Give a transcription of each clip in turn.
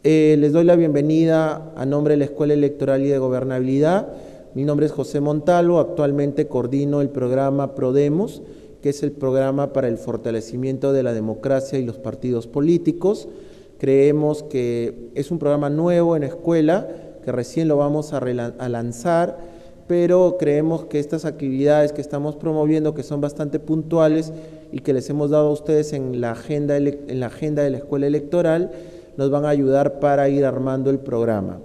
Les doy la bienvenida a nombre de la Escuela Electoral y de Gobernabilidad. Mi nombre es José Montalvo, actualmente coordino el programa PRODEMOS, que es el programa para el fortalecimiento de la democracia y los partidos políticos. Creemos que es un programa nuevo en la escuela, que recién lo vamos a lanzar, pero creemos que estas actividades que estamos promoviendo, que son bastante puntuales y que les hemos dado a ustedes en la agenda de la Escuela Electoral, nos van a ayudar para ir armando el programa.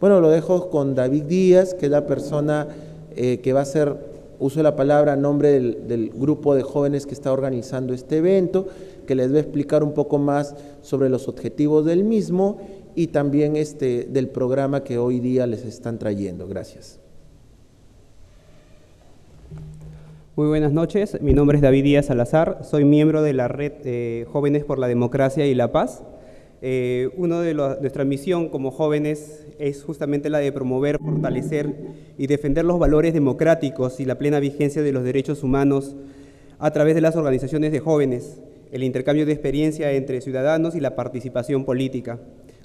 Bueno, lo dejo con David Díaz, que es la persona que va a hacer uso de la palabra a nombre del grupo de jóvenes que está organizando este evento, que les va a explicar un poco más sobre los objetivos del mismo y también del programa que hoy día les están trayendo. Gracias. Muy buenas noches, mi nombre es David Díaz Salazar, soy miembro de la Red Jóvenes por la Democracia y la Paz. Nuestra misión como jóvenes es justamente la de promover, fortalecer y defender los valores democráticos y la plena vigencia de los derechos humanos a través de las organizaciones de jóvenes, el intercambio de experiencia entre ciudadanos y la participación política.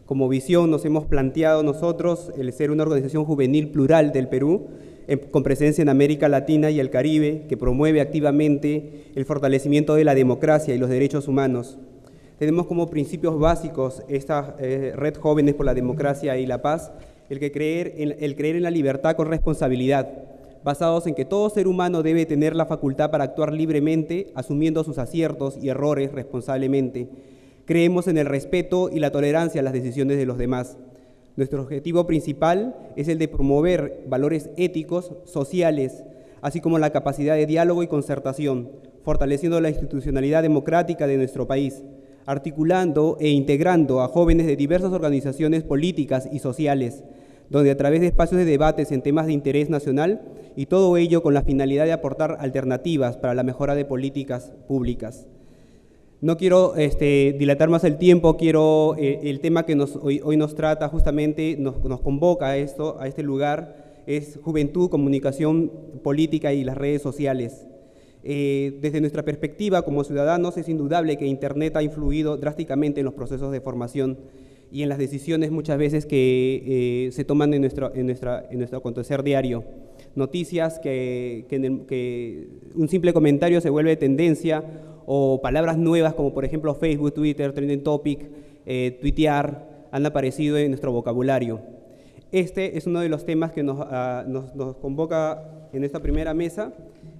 Como visión nos hemos planteado nosotros el ser una organización juvenil plural del Perú, con presencia en América Latina y el Caribe, que promueve activamente el fortalecimiento de la democracia y los derechos humanos. Tenemos como principios básicos esta Red Jóvenes por la Democracia y la Paz, el creer en la libertad con responsabilidad, basados en que todo ser humano debe tener la facultad para actuar libremente, asumiendo sus aciertos y errores responsablemente. Creemos en el respeto y la tolerancia a las decisiones de los demás. Nuestro objetivo principal es el de promover valores éticos, sociales, así como la capacidad de diálogo y concertación, fortaleciendo la institucionalidad democrática de nuestro país, articulando e integrando a jóvenes de diversas organizaciones políticas y sociales, donde a través de espacios de debates en temas de interés nacional, y todo ello con la finalidad de aportar alternativas para la mejora de políticas públicas. No quiero dilatar más el tiempo, el tema que hoy nos trata, justamente nos convoca a este lugar, es Juventud, Comunicación Política y las redes sociales. Desde nuestra perspectiva como ciudadanos es indudable que Internet ha influido drásticamente en los procesos de formación y en las decisiones muchas veces que se toman en nuestro acontecer diario. Noticias que un simple comentario se vuelve tendencia, o palabras nuevas como por ejemplo Facebook, Twitter, Trending Topic, tuitear, han aparecido en nuestro vocabulario. Este es uno de los temas que nos convoca en esta primera mesa.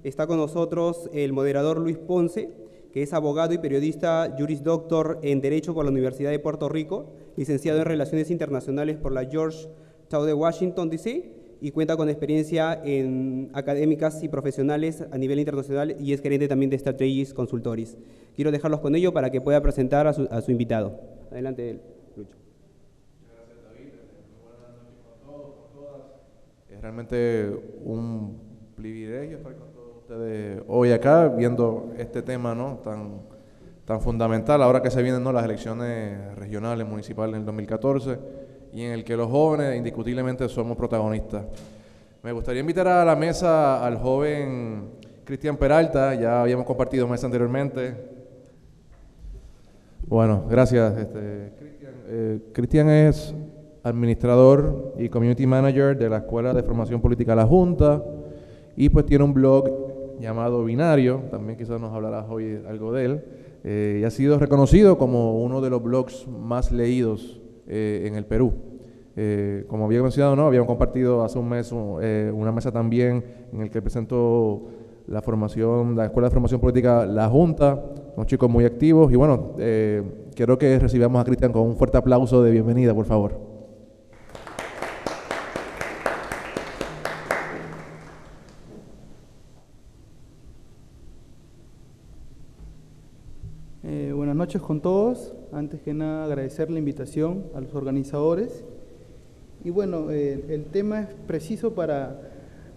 Está con nosotros el moderador Luis Ponce, que es abogado y periodista Juris Doctor en Derecho por la Universidad de Puerto Rico, licenciado en Relaciones Internacionales por la Georgetown de Washington, D.C., y cuenta con experiencia en académicas y profesionales a nivel internacional y es gerente también de Strategies Consultories. Quiero dejarlos con ello para que pueda presentar a su invitado. Adelante, Lucho. Gracias, David. Muy buenas noches con todos, con todas. Es realmente un privilegio estar con todos ustedes hoy acá viendo este tema, ¿no?, tan fundamental ahora que se vienen, ¿no?, las elecciones regionales, municipales en el 2014 y en el que los jóvenes indiscutiblemente somos protagonistas. Me gustaría invitar a la mesa al joven Cristian Peralta, ya habíamos compartido mesa anteriormente. Bueno, gracias, Cristian. Cristian es administrador y community manager de la Escuela de Formación Política La Junta y pues tiene un blog llamado Binario, también quizás nos hablarás hoy algo de él, y ha sido reconocido como uno de los blogs más leídos en el Perú. Como había mencionado, ¿no?, habíamos compartido hace un mes una mesa también en el que presentó la Escuela de Formación Política La Junta, unos chicos muy activos, y bueno, quiero que recibamos a Cristian con un fuerte aplauso de bienvenida, por favor. Buenas noches con todos. Antes que nada agradecer la invitación a los organizadores. Y bueno, el tema es preciso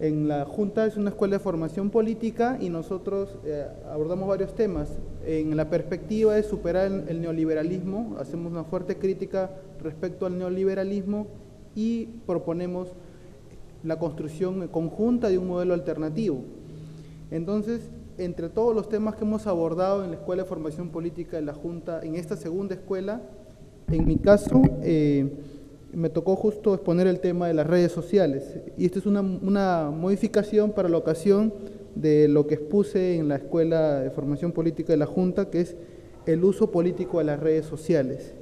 en la Junta es una escuela de formación política y nosotros abordamos varios temas. En la perspectiva de superar el neoliberalismo, hacemos una fuerte crítica respecto al neoliberalismo y proponemos la construcción conjunta de un modelo alternativo. Entonces, entre todos los temas que hemos abordado en la Escuela de Formación Política de la Junta, en esta segunda escuela, En mi caso, me tocó justo exponer el tema de las redes sociales, y esta es una modificación para la ocasión de lo que expuse en la Escuela de Formación Política de la Junta, que es el uso político de las redes sociales.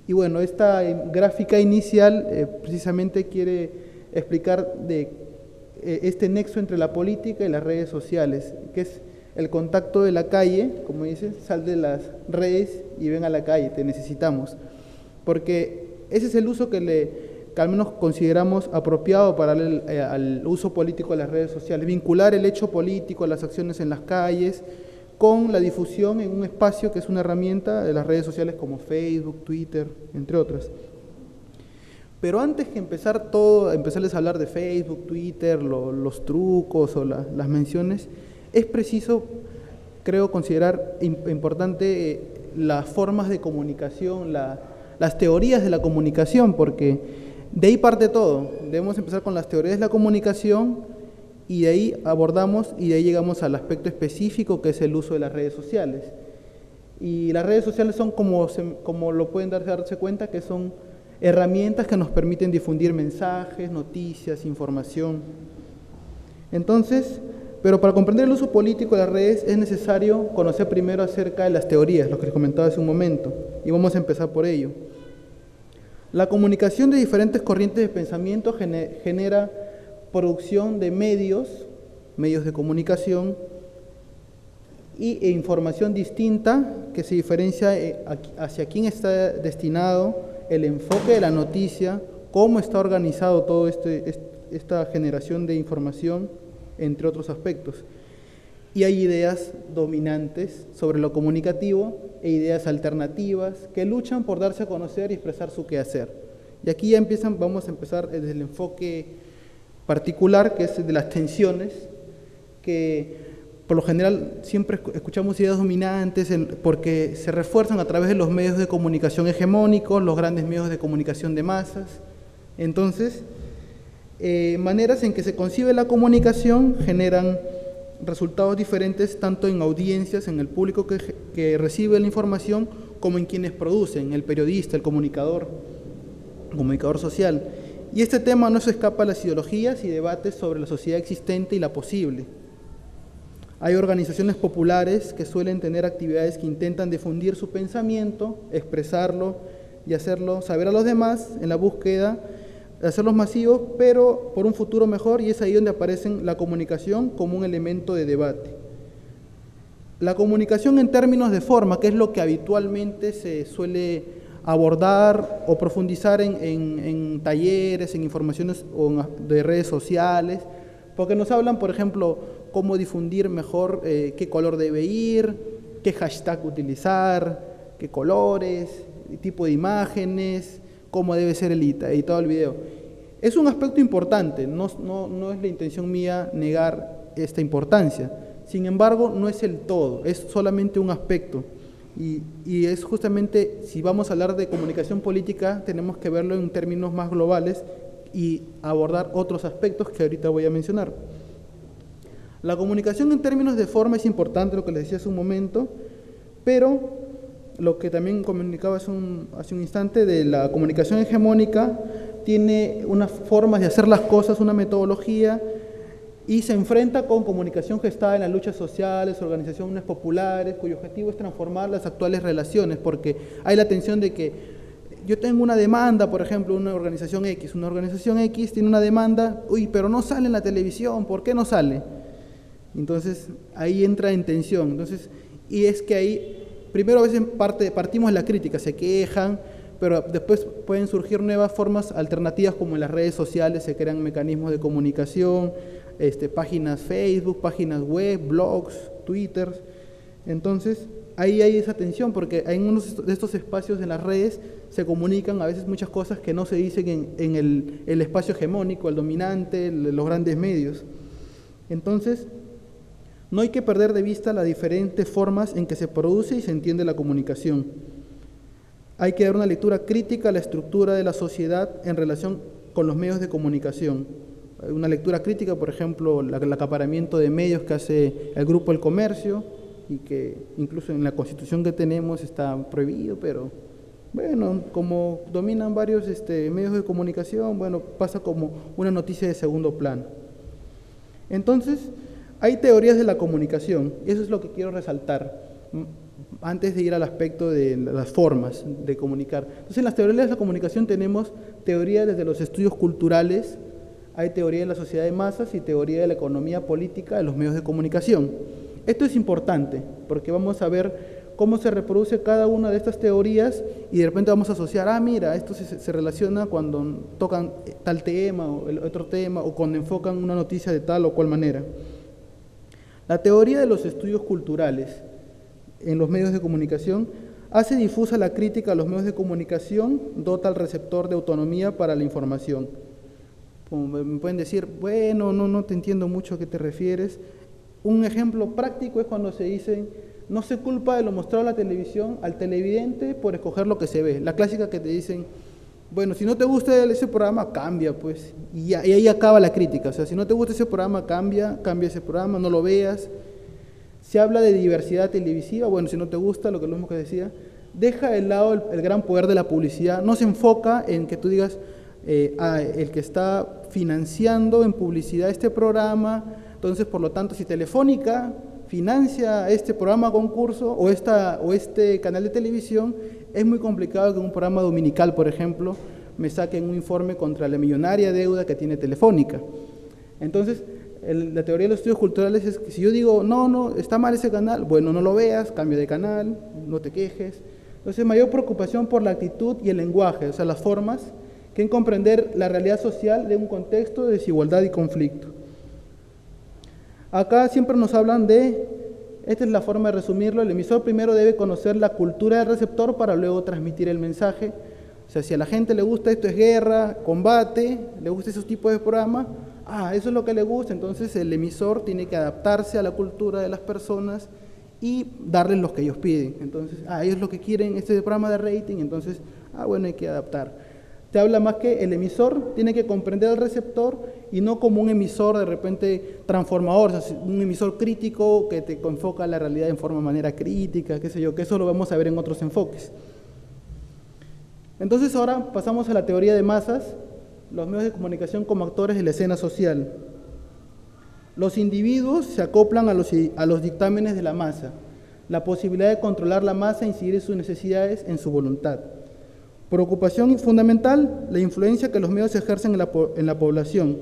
Y bueno, esta gráfica inicial precisamente quiere explicar este nexo entre la política y las redes sociales, que es el contacto de la calle, como dice, sal de las redes y ven a la calle, te necesitamos. Porque ese es el uso que al menos consideramos apropiado para al uso político de las redes sociales, vincular el hecho político a las acciones en las calles con la difusión en un espacio que es una herramienta de las redes sociales como Facebook, Twitter, entre otras. Pero antes que empezarles a hablar de Facebook, Twitter, los trucos o las menciones, es preciso, creo, considerar importante las formas de comunicación, las teorías de la comunicación, porque de ahí parte todo. Debemos empezar con las teorías de la comunicación y de ahí abordamos y de ahí llegamos al aspecto específico que es el uso de las redes sociales. Y las redes sociales son, como lo pueden darse cuenta, que son herramientas que nos permiten difundir mensajes, noticias, información. Entonces, pero para comprender el uso político de las redes es necesario conocer primero acerca de las teorías, lo que les comentaba hace un momento, y vamos a empezar por ello. La comunicación de diferentes corrientes de pensamiento genera producción de medios de comunicación e información distinta que se diferencia hacia quién está destinado, el enfoque de la noticia, cómo está organizado todo esta generación de información, entre otros aspectos. Y hay ideas dominantes sobre lo comunicativo e ideas alternativas que luchan por darse a conocer y expresar su quehacer. Y aquí ya vamos a empezar desde el enfoque particular, que es de las tensiones, que por lo general siempre escuchamos ideas dominantes porque se refuerzan a través de los medios de comunicación hegemónicos, los grandes medios de comunicación de masas. Entonces, maneras en que se concibe la comunicación generan resultados diferentes tanto en audiencias, en el público que recibe la información, como en quienes producen, el periodista, el comunicador social. Y este tema no se escapa a las ideologías y debates sobre la sociedad existente y la posible. Hay organizaciones populares que suelen tener actividades que intentan difundir su pensamiento, expresarlo y hacerlo saber a los demás en la búsqueda de hacerlos masivos, pero por un futuro mejor, y es ahí donde aparece la comunicación como un elemento de debate. La comunicación en términos de forma, que es lo que habitualmente se suele abordar o profundizar en talleres, en informaciones de redes sociales, porque nos hablan, por ejemplo, cómo difundir mejor, qué color debe ir, qué hashtag utilizar, qué colores, tipo de imágenes, cómo debe ser editado el video. Es un aspecto importante, no es la intención mía negar esta importancia. Sin embargo, no es el todo, es solamente un aspecto. Y es justamente, si vamos a hablar de comunicación política, tenemos que verlo en términos más globales y abordar otros aspectos que ahorita voy a mencionar. La comunicación en términos de forma es importante, lo que les decía hace un momento, pero lo que también comunicaba hace un instante de la comunicación hegemónica tiene unas formas de hacer las cosas, una metodología, y se enfrenta con comunicación gestada en las luchas sociales, organizaciones populares, cuyo objetivo es transformar las actuales relaciones, porque hay la tensión de que yo tengo una demanda, por ejemplo, una organización X tiene una demanda, pero no sale en la televisión, ¿por qué no sale? Entonces, ahí entra en tensión. Entonces, y es que ahí, primero a veces partimos de la crítica, se quejan, pero después pueden surgir nuevas formas alternativas, como en las redes sociales se crean mecanismos de comunicación, páginas Facebook, páginas web, blogs, Twitter. Entonces, ahí hay esa tensión, porque en uno de estos espacios en las redes se comunican a veces muchas cosas que no se dicen en el espacio hegemónico, el dominante, los grandes medios. Entonces, no hay que perder de vista las diferentes formas en que se produce y se entiende la comunicación. Hay que dar una lectura crítica a la estructura de la sociedad en relación con los medios de comunicación. Una lectura crítica, por ejemplo, el acaparamiento de medios que hace el Grupo El Comercio, y que incluso en la Constitución que tenemos está prohibido, pero Bueno, como dominan varios medios de comunicación, bueno, pasa como una noticia de segundo plano. Entonces, hay teorías de la comunicación, y eso es lo que quiero resaltar, antes de ir al aspecto de las formas de comunicar. Entonces, en las teorías de la comunicación tenemos teoría desde los estudios culturales, hay teoría de la sociedad de masas y teoría de la economía política de los medios de comunicación. Esto es importante, porque vamos a ver cómo se reproduce cada una de estas teorías y de repente vamos a asociar, mira, esto se relaciona cuando tocan tal tema o el otro tema o cuando enfocan una noticia de tal o cual manera. La teoría de los estudios culturales en los medios de comunicación hace difusa la crítica a los medios de comunicación, dota al receptor de autonomía para la información. Como me pueden decir, bueno, no te entiendo mucho a qué te refieres. Un ejemplo práctico es cuando se dicen, no se culpa de lo mostrado en la televisión al televidente por escoger lo que se ve. La clásica que te dicen, bueno, si no te gusta ese programa, cambia, pues. Y ahí acaba la crítica. O sea, si no te gusta ese programa, cambia ese programa, no lo veas. Se habla de diversidad televisiva, bueno, si no te gusta, lo mismo que decía, deja de lado el gran poder de la publicidad. No se enfoca en que tú digas, el que está financiando en publicidad este programa, entonces, por lo tanto, si Telefónica financia este programa concurso o este canal de televisión, es muy complicado que en un programa dominical, por ejemplo, me saquen un informe contra la millonaria deuda que tiene Telefónica. Entonces, la teoría de los estudios culturales es que si yo digo, no, está mal ese canal, bueno, no lo veas, cambia de canal, no te quejes. Entonces, mayor preocupación por la actitud y el lenguaje, o sea, las formas, que en comprender la realidad social de un contexto de desigualdad y conflicto. Acá siempre nos hablan esta es la forma de resumirlo, el emisor primero debe conocer la cultura del receptor para luego transmitir el mensaje. O sea, si a la gente le gusta esto es guerra, combate, le gusta esos tipos de programas, eso es lo que le gusta, entonces el emisor tiene que adaptarse a la cultura de las personas y darles lo que ellos piden. Entonces, ellos lo que quieren, este programa de rating, entonces, bueno, hay que adaptar. Te habla más que el emisor tiene que comprender al receptor y no como un emisor de repente transformador, o sea, un emisor crítico que te enfoca la realidad en manera crítica, qué sé yo, que eso lo vamos a ver en otros enfoques. Entonces ahora pasamos a la teoría de masas, los medios de comunicación como actores de la escena social. Los individuos se acoplan a los dictámenes de la masa, la posibilidad de controlar la masa e incidir en sus necesidades, en su voluntad. Preocupación fundamental, la influencia que los medios ejercen en la población,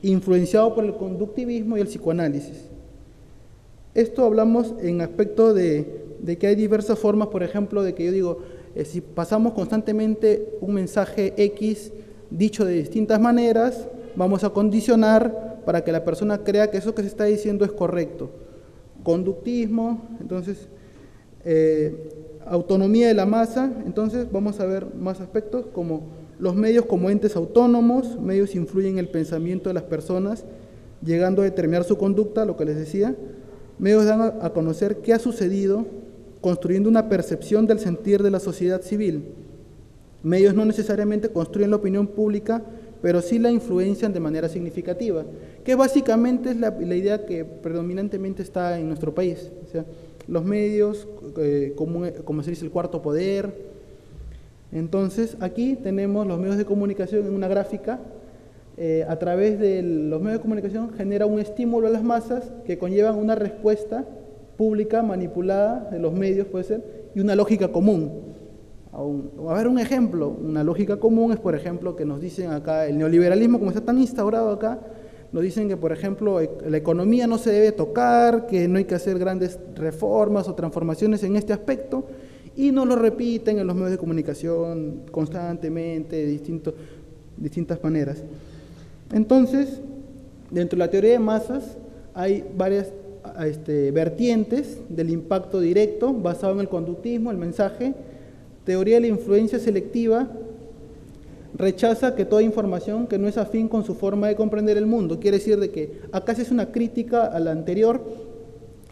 influenciado por el conductivismo y el psicoanálisis. Esto hablamos en aspecto de que hay diversas formas, por ejemplo, de que yo digo, si pasamos constantemente un mensaje X dicho de distintas maneras, vamos a condicionar para que la persona crea que eso que se está diciendo es correcto. Conductismo, entonces, autonomía de la masa, entonces vamos a ver más aspectos como los medios como entes autónomos, medios influyen en el pensamiento de las personas, llegando a determinar su conducta, lo que les decía, medios dan a conocer qué ha sucedido, construyendo una percepción del sentir de la sociedad civil. Medios no necesariamente construyen la opinión pública, pero sí la influencian de manera significativa, que básicamente es la idea que predominantemente está en nuestro país. O sea, los medios, como se dice, el cuarto poder. Entonces, aquí tenemos los medios de comunicación en una gráfica. A través de los medios de comunicación genera un estímulo a las masas que conllevan una respuesta pública manipulada de los medios, puede ser, y una lógica común. A ver, un ejemplo, una lógica común es, por ejemplo, que nos dicen acá, el neoliberalismo, como está tan instaurado acá, nos dicen que, por ejemplo, la economía no se debe tocar, que no hay que hacer grandes reformas o transformaciones en este aspecto, y nos lo repiten en los medios de comunicación constantemente, de distintas maneras. Entonces, dentro de la teoría de masas hay varias vertientes del impacto directo basado en el conductismo, el mensaje. Teoría de la influencia selectiva rechaza que toda información que no es afín con su forma de comprender el mundo. Quiere decir de que acá se hace una crítica a la anterior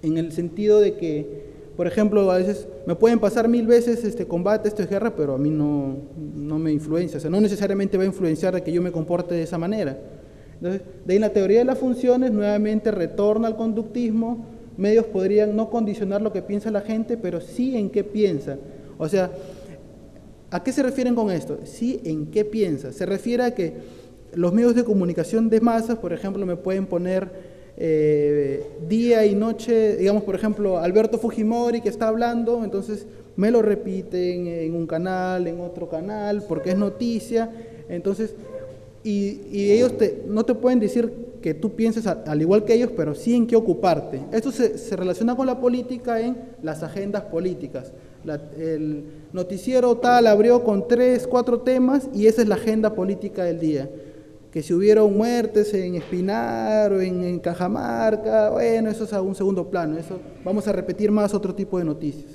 en el sentido de que, por ejemplo, a veces me pueden pasar 1000 veces este combate, esto es guerra, pero a mí no me influencia. O sea, no necesariamente va a influenciar de que yo me comporte de esa manera. Entonces, de ahí en la teoría de las funciones nuevamente retorna al conductismo. Medios podrían no condicionar lo que piensa la gente, pero sí en qué piensa. O sea, ¿A qué se refieren con esto? Sí, ¿en qué piensa? Se refiere a que los medios de comunicación de masas, por ejemplo, me pueden poner día y noche, digamos, por ejemplo, Alberto Fujimori que está hablando, entonces me lo repiten en un canal, en otro canal, porque es noticia, entonces, y ellos no te pueden decir que tú pienses al igual que ellos, pero sí en qué ocuparte. Esto se relaciona con la política en las agendas políticas. El noticiero tal abrió con 3, 4 temas y esa es la agenda política del día. Que si hubieron muertes en Espinar o en Cajamarca, bueno, eso es a un segundo plano, eso vamos a repetir más otro tipo de noticias.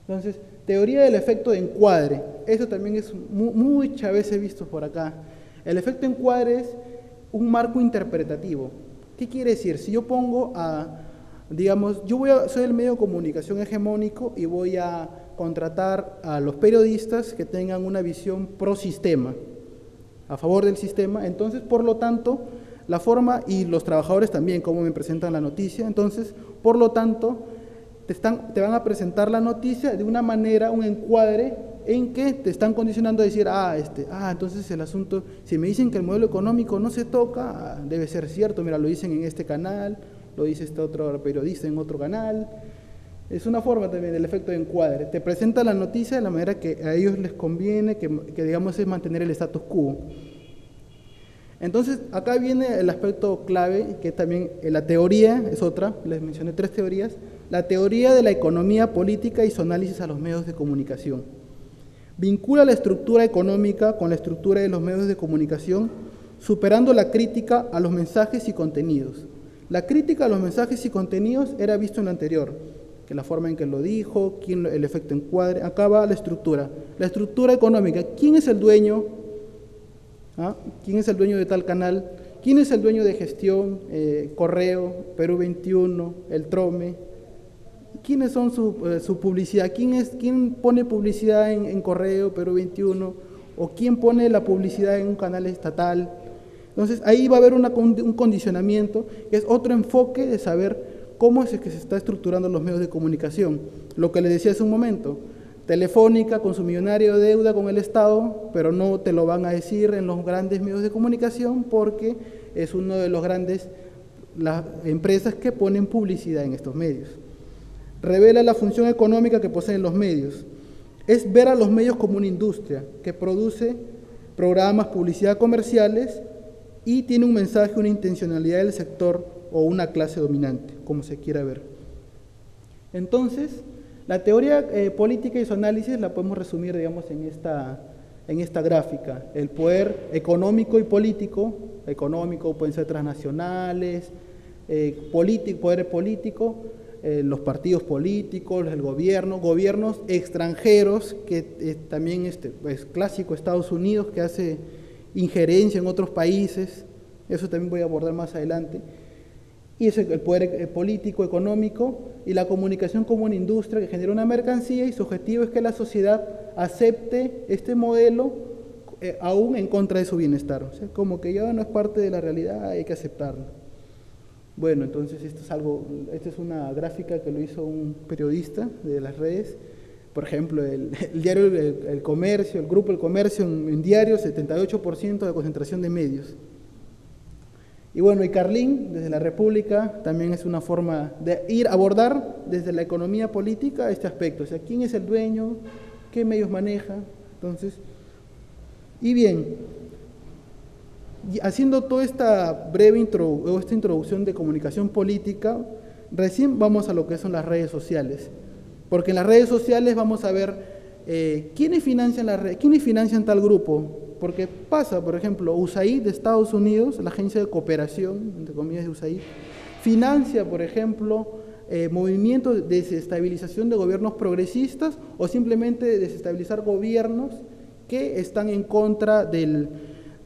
Entonces, teoría del efecto de encuadre, eso también es muchas veces visto por acá. El efecto encuadre es un marco interpretativo. ¿Qué quiere decir? Si yo pongo digamos, soy el medio de comunicación hegemónico y voy a contratar a los periodistas que tengan una visión pro sistema, a favor del sistema, entonces, por lo tanto, la forma, y los trabajadores también, cómo me presentan la noticia, entonces, por lo tanto, te van a presentar la noticia de una manera, un encuadre, en que te están condicionando a decir, entonces el asunto, si me dicen que el modelo económico no se toca, debe ser cierto, mira, lo dicen en este canal, lo dice este otro periodista en otro canal. Es una forma también del efecto de encuadre. Te presenta la noticia de la manera que a ellos les conviene, que digamos es mantener el status quo. Entonces, acá viene el aspecto clave, que también la teoría es otra, les mencioné 3 teorías. La teoría de la economía política y su análisis a los medios de comunicación. Vincula la estructura económica con la estructura de los medios de comunicación, superando la crítica a los mensajes y contenidos. La crítica a los mensajes y contenidos era visto en lo anterior, que la forma en que lo dijo, el efecto encuadre. Acá va la estructura económica. ¿Quién es el dueño? ¿Quién es el dueño de tal canal? ¿Quién es el dueño de gestión? Correo, Perú 21, el Trome. ¿Quiénes son su publicidad? ¿Quién pone publicidad en Correo, Perú 21? ¿O quién pone la publicidad en un canal estatal? Entonces ahí va a haber un condicionamiento, que es otro enfoque de saber cómo es que se está estructurando los medios de comunicación. Lo que les decía hace un momento, Telefónica con su millonaria deuda con el Estado, pero no te lo van a decir en los grandes medios de comunicación porque es uno de las empresas que ponen publicidad en estos medios. Revela la función económica que poseen los medios. Es ver a los medios como una industria que produce programas, publicidad comerciales y tiene un mensaje, una intencionalidad del sector o una clase dominante, como se quiera ver. Entonces, la teoría política y su análisis la podemos resumir, digamos, en esta gráfica. El poder económico y político, pueden ser transnacionales, poder político, los partidos políticos, el gobierno, gobiernos extranjeros, que también es clásico Estados Unidos, que hace injerencia en otros países, eso también voy a abordar más adelante. Y es el poder político, económico y la comunicación como una industria que genera una mercancía y su objetivo es que la sociedad acepte este modelo aún en contra de su bienestar. O sea, como que ya no es parte de la realidad, hay que aceptarlo. Bueno, entonces esta es una gráfica que lo hizo un periodista de las redes. Por ejemplo, el diario El Comercio, el grupo El Comercio en diario, 78% de concentración de medios. Y bueno, y Carlín, desde la República, también es una forma de abordar desde la economía política este aspecto. O sea, ¿quién es el dueño? ¿Qué medios maneja? Entonces, y bien, haciendo toda esta breve introducción de comunicación política, recién vamos a lo que son las redes sociales. Porque en las redes sociales vamos a ver quiénes financian tal grupo. Porque pasa, por ejemplo, USAID de Estados Unidos, la agencia de cooperación, entre comillas de USAID, financia, por ejemplo, movimientos de desestabilización de gobiernos progresistas o simplemente desestabilizar gobiernos que están en contra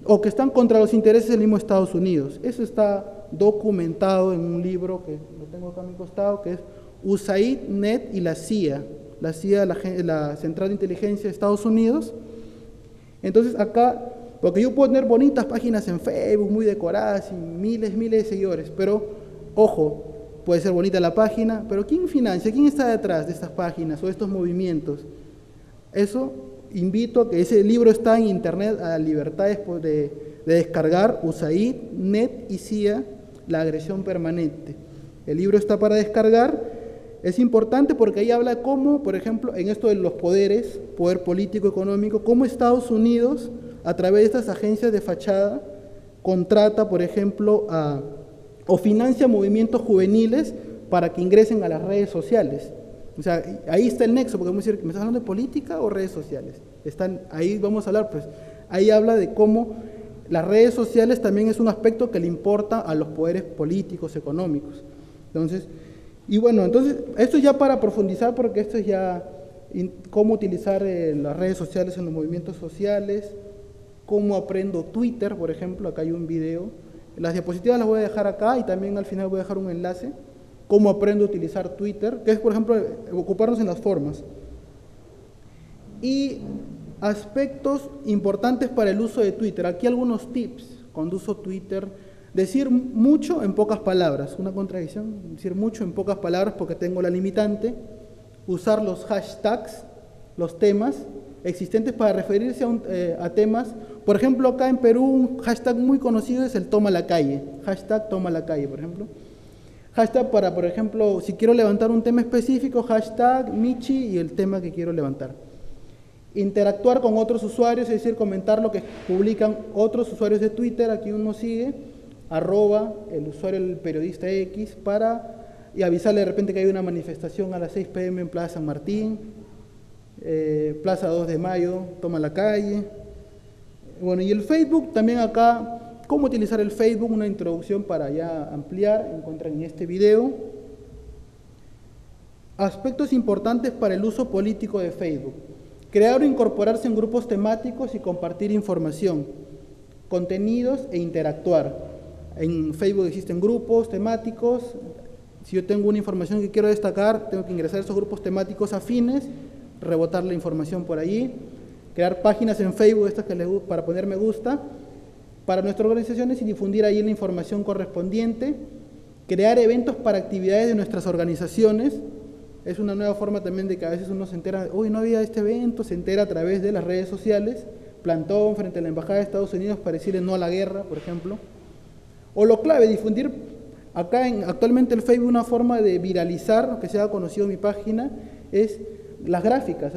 o que están contra los intereses del mismo Estados Unidos. Eso está documentado en un libro que lo tengo acá a mi costado, que es USAID, NET y la CIA, la Central de Inteligencia de Estados Unidos. Entonces acá, porque yo puedo tener bonitas páginas en Facebook, muy decoradas, y miles de seguidores, pero, ojo, puede ser bonita la página, pero ¿quién financia? ¿Quién está detrás de estas páginas o de estos movimientos? Eso invito a que ese libro está en internet a libertad de descargar, USAID, NET y CIA, la agresión permanente. El libro está para descargar. Es importante porque ahí habla cómo, por ejemplo, en esto de los poderes, poder político, económico, cómo Estados Unidos, a través de estas agencias de fachada, contrata, por ejemplo, o financia movimientos juveniles para que ingresen a las redes sociales. O sea, ahí está el nexo, porque vamos a decir, ¿me estás hablando de política o redes sociales? Ahí vamos a hablar, pues, ahí habla de cómo las redes sociales también es un aspecto que le importa a los poderes políticos, económicos. Entonces, y bueno, entonces, esto es ya para profundizar, porque esto es ya cómo utilizar las redes sociales en los movimientos sociales, cómo aprendo Twitter, por ejemplo, acá hay un video. Las diapositivas las voy a dejar acá y también al final voy a dejar un enlace. Cómo aprendo a utilizar Twitter, que es, por ejemplo, ocuparnos en las formas. Y aspectos importantes para el uso de Twitter. Aquí algunos tips cuando uso Twitter. Decir mucho en pocas palabras, una contradicción, decir mucho en pocas palabras porque tengo la limitante. Usar los hashtags, los temas existentes para referirse a temas. Por ejemplo, acá en Perú un hashtag muy conocido es el toma la calle, hashtag toma la calle, por ejemplo. Hashtag para, por ejemplo, si quiero levantar un tema específico, hashtag Michi y el tema que quiero levantar. Interactuar con otros usuarios, es decir, comentar lo que publican otros usuarios de Twitter, aquí uno sigue, @ el usuario, el periodista X, y avisarle de repente que hay una manifestación a las 6 p.m. en Plaza San Martín, Plaza 2 de Mayo, toma la calle. Bueno, y el Facebook, también acá, cómo utilizar el Facebook, una introducción para ya ampliar, encuentran en este video. Aspectos importantes para el uso político de Facebook. Crear o incorporarse en grupos temáticos y compartir información, contenidos e interactuar. En Facebook existen grupos temáticos. Si yo tengo una información que quiero destacar, tengo que ingresar a esos grupos temáticos afines, rebotar la información por allí, crear páginas en Facebook estas para poner me gusta para nuestras organizaciones y difundir ahí la información correspondiente, crear eventos para actividades de nuestras organizaciones. Es una nueva forma también de que a veces uno se entera, uy, no había este evento, se entera a través de las redes sociales, plantón frente a la Embajada de Estados Unidos para decirle no a la guerra, por ejemplo. O lo clave, difundir acá actualmente el Facebook, una forma de viralizar, que se ha conocido mi página, es las gráficas,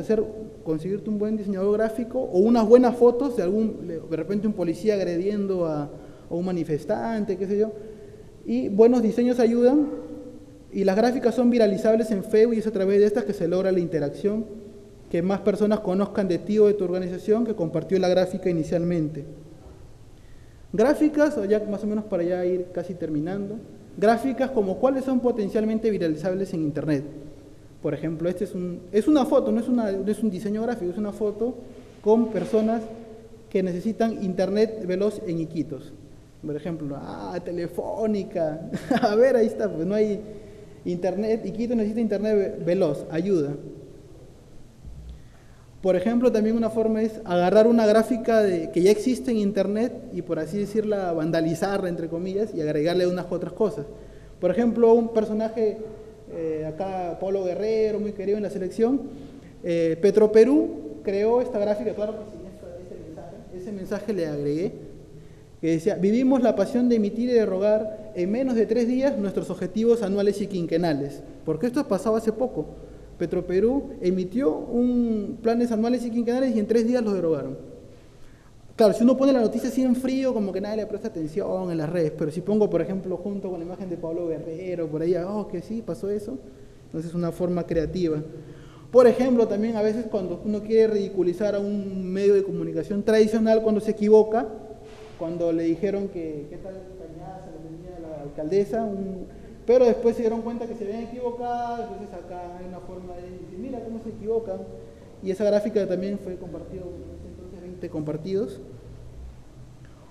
conseguirte un buen diseñador gráfico o unas buenas fotos de repente un policía agrediendo a un manifestante, qué sé yo, y buenos diseños ayudan, y las gráficas son viralizables en Facebook y es a través de estas que se logra la interacción, que más personas conozcan de ti o de tu organización que compartió la gráfica inicialmente. Gráficas, o ya más o menos para ya ir casi terminando, gráficas como cuáles son potencialmente viralizables en Internet. Por ejemplo, es una foto, no es un diseño gráfico, es una foto con personas que necesitan Internet veloz en Iquitos. Por ejemplo, Telefónica, a ver, ahí está, pues no hay Internet, Iquitos necesita Internet veloz, ayuda. Por ejemplo, también una forma es agarrar una gráfica que ya existe en Internet y, por así decirla, vandalizarla, entre comillas, y agregarle unas otras cosas. Por ejemplo, un personaje, acá Pablo Guerrero, muy querido en la selección, Petroperú creó esta gráfica, claro que sí, ese mensaje le agregué, que decía, vivimos la pasión de emitir y derogar en menos de 3 días nuestros objetivos anuales y quinquenales, porque esto pasaba hace poco. Petroperú emitió planes anuales y quinquenales y en 3 días los derogaron. Claro, si uno pone la noticia así en frío, como que nadie le presta atención en las redes, pero si pongo, por ejemplo, junto con la imagen de Pablo Guerrero, por ahí, que sí, pasó eso, entonces es una forma creativa. Por ejemplo, también a veces cuando uno quiere ridiculizar a un medio de comunicación tradicional, cuando se equivoca, cuando le dijeron que qué tal cañaza le tenía a la alcaldesa, pero después se dieron cuenta que se habían equivocado, entonces acá hay una forma de decir, mira cómo se equivocan, y esa gráfica también fue compartida, entonces 20 compartidos.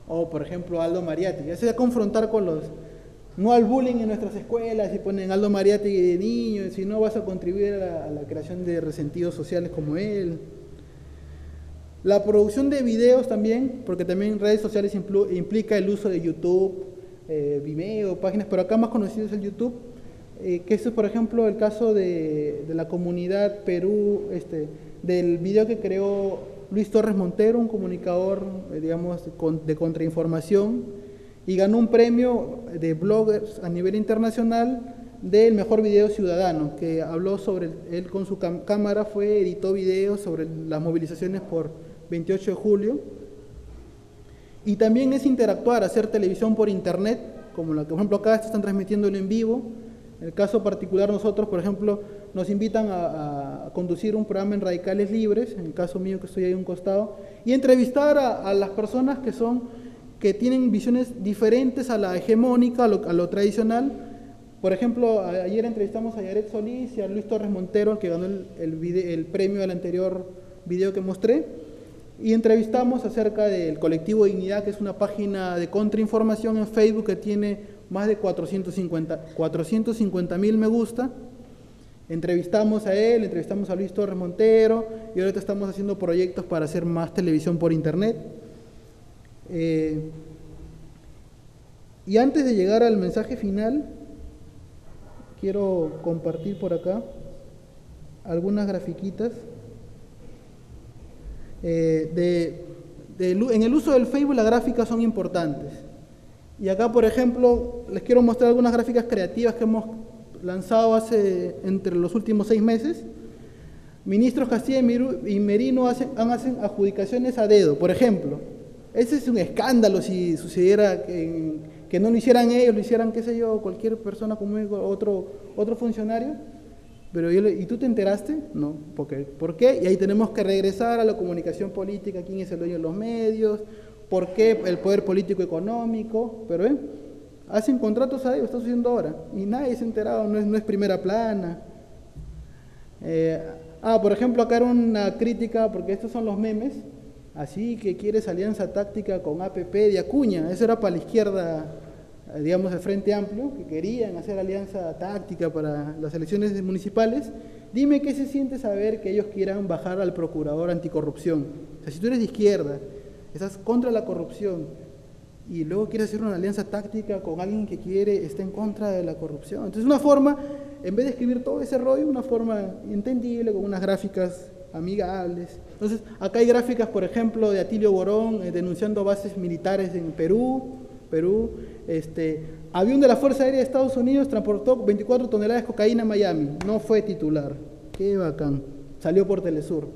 O por ejemplo Aldo Mariatti, ya se va a confrontar con no al bullying en nuestras escuelas, si ponen Aldo Mariatti de niño, si no vas a contribuir a la creación de resentidos sociales como él. La producción de videos también, porque también redes sociales implica el uso de YouTube, Vimeo, páginas, pero acá más conocido es el YouTube, que eso es por ejemplo el caso de la comunidad Perú, del video que creó Luis Torres Montero, un comunicador, digamos, de contrainformación, y ganó un premio de bloggers a nivel internacional del mejor video ciudadano, que habló sobre, él con su cámara editó videos sobre las movilizaciones por 28 de julio, y también es interactuar, hacer televisión por internet, como la que, por ejemplo, acá están transmitiéndolo en vivo. En el caso particular, nosotros, por ejemplo, nos invitan a conducir un programa en Radicales Libres, en el caso mío que estoy ahí a un costado, y entrevistar a las personas que tienen visiones diferentes a la hegemónica, a lo tradicional. Por ejemplo, ayer entrevistamos a Yaret Solís y a Luis Torres Montero, que ganó el premio del anterior video que mostré, y entrevistamos acerca del colectivo Dignidad, que es una página de contrainformación en Facebook que tiene más de 450.000 me gusta. Entrevistamos a él, entrevistamos a Luis Torres Montero, y ahorita estamos haciendo proyectos para hacer más televisión por internet. Y antes de llegar al mensaje final, quiero compartir por acá algunas grafiquitas. En el uso del Facebook las gráficas son importantes. Y acá, por ejemplo, les quiero mostrar algunas gráficas creativas que hemos lanzado entre los últimos 6 meses. Ministros Castilla y Merino hacen adjudicaciones a dedo, por ejemplo. Ese es un escándalo si sucediera que no lo hicieran ellos, lo hicieran, qué sé yo, cualquier persona común, otro funcionario. Pero ¿y tú te enteraste? No. ¿Por qué? Y ahí tenemos que regresar a la comunicación política, quién es el dueño de los medios, por qué el poder político económico, pero hacen contratos a ellos, está sucediendo ahora, y nadie se ha enterado, no es primera plana. Por ejemplo, acá era una crítica, porque estos son los memes, así que quieres alianza táctica con APP de Acuña, eso era para la izquierda, digamos, el Frente Amplio, que querían hacer alianza táctica para las elecciones municipales. Dime qué se siente saber que ellos quieran bajar al procurador anticorrupción. O sea, si tú eres de izquierda, estás contra la corrupción, y luego quieres hacer una alianza táctica con alguien que está en contra de la corrupción. Entonces, una forma, en vez de escribir todo ese rollo, una forma entendible, con unas gráficas amigables. Entonces, acá hay gráficas, por ejemplo, de Atilio Borón denunciando bases militares en Perú. Avión de la Fuerza Aérea de Estados Unidos transportó 24 toneladas de cocaína a Miami, no fue titular. Qué bacán, salió por Telesur.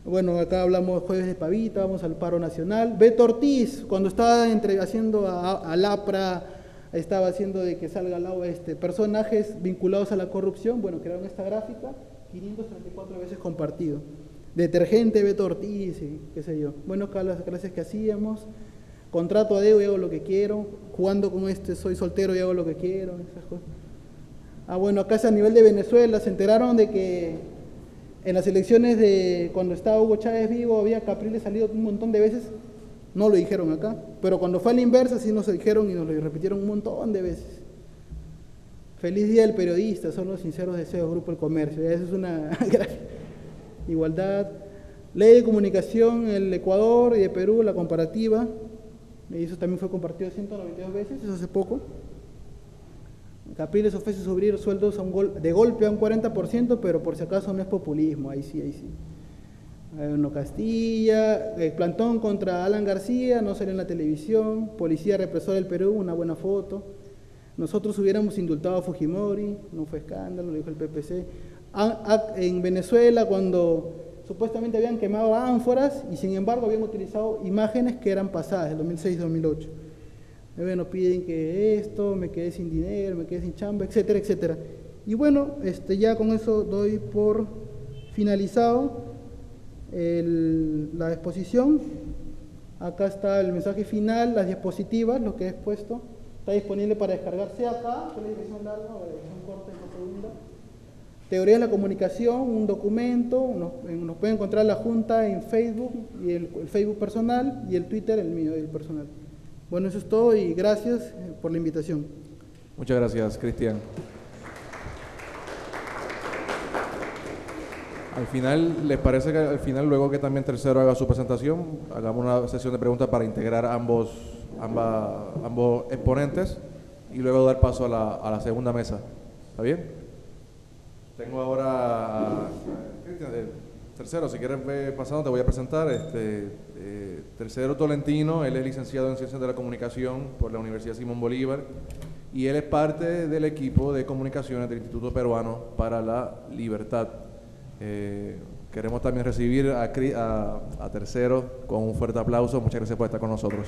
Bueno, acá hablamos jueves de pavita, vamos al paro nacional. Beto Ortiz, cuando estaba haciendo al APRA, estaba haciendo de que salga al agua personajes vinculados a la corrupción, bueno, crearon esta gráfica, 534 veces compartido. Detergente Beto Ortiz, y qué sé yo. Bueno, acá las clases que hacíamos. Contrato a dedo y hago lo que quiero, jugando con soy soltero y hago lo que quiero, esas cosas. Bueno, acá es a nivel de Venezuela, se enteraron de que en las elecciones de cuando estaba Hugo Chávez vivo, había Capriles salido un montón de veces, no lo dijeron acá, pero cuando fue a la inversa sí nos lo dijeron y nos lo repitieron un montón de veces. Feliz día del periodista, son los sinceros deseos, Grupo El Comercio, eso es una igualdad. Ley de comunicación en el Ecuador y de Perú, la comparativa. Y eso también fue compartido 192 veces, eso hace poco. Capriles ofrece subir sueldos de golpe a un 40%, pero por si acaso no es populismo, ahí sí. Bueno, Castilla, plantón contra Alan García, no salió en la televisión. Policía represora del Perú, una buena foto. Nosotros hubiéramos indultado a Fujimori, no fue escándalo, lo dijo el PPC. En Venezuela, cuando supuestamente habían quemado ánforas y sin embargo habían utilizado imágenes que eran pasadas, del 2006-2008. Bueno, piden que me quedé sin dinero, me quedé sin chamba, etcétera, etcétera. Y bueno, ya con eso doy por finalizado la exposición. Acá está el mensaje final, las diapositivas, lo que he expuesto. Está disponible para descargarse acá, que es la dirección larga o la dirección corta en la segunda. Teoría de la comunicación, un documento, nos pueden encontrar la Junta en Facebook, y el Facebook personal, y el Twitter, el mío, el personal. Bueno, eso es todo y gracias por la invitación. Muchas gracias, Cristian. Al final, ¿les parece que al final, luego que también Tercero haga su presentación, hagamos una sesión de preguntas para integrar ambos exponentes y luego dar paso a la segunda mesa? ¿Está bien? Tengo ahora a Cristian. Tercero, si quieres pasando, te voy a presentar. Tercero Tolentino, él es licenciado en Ciencias de la Comunicación por la Universidad Simón Bolívar y él es parte del equipo de comunicaciones del Instituto Peruano para la Libertad. Queremos también recibir a Tercero con un fuerte aplauso. Muchas gracias por estar con nosotros.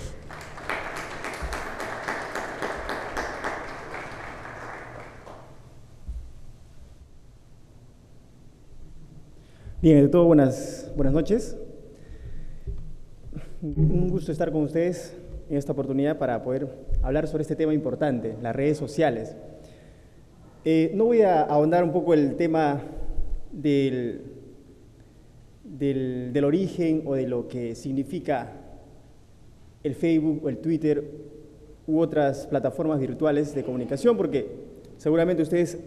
Bien, de todo, buenas noches. Un gusto estar con ustedes en esta oportunidad para poder hablar sobre este tema importante, las redes sociales. No voy a ahondar un poco el tema del origen o de lo que significa el Facebook o el Twitter u otras plataformas virtuales de comunicación, porque seguramente ustedes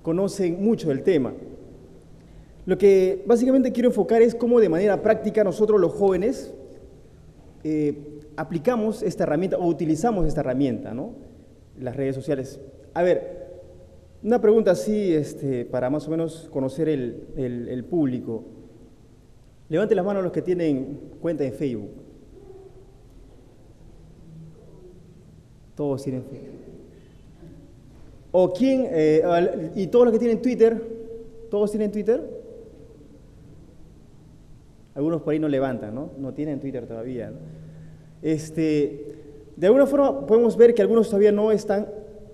conocen mucho del tema. Lo que básicamente quiero enfocar es cómo de manera práctica nosotros los jóvenes aplicamos esta herramienta o utilizamos esta herramienta, ¿no? Las redes sociales. A ver, una pregunta así para más o menos conocer el público. Levanten las manos los que tienen cuenta en Facebook. Todos tienen Facebook. ¿O quién? ¿Y todos los que tienen Twitter? ¿Todos tienen Twitter? Algunos por ahí no levantan, ¿no? No tienen Twitter todavía, ¿no? De alguna forma podemos ver que algunos todavía no están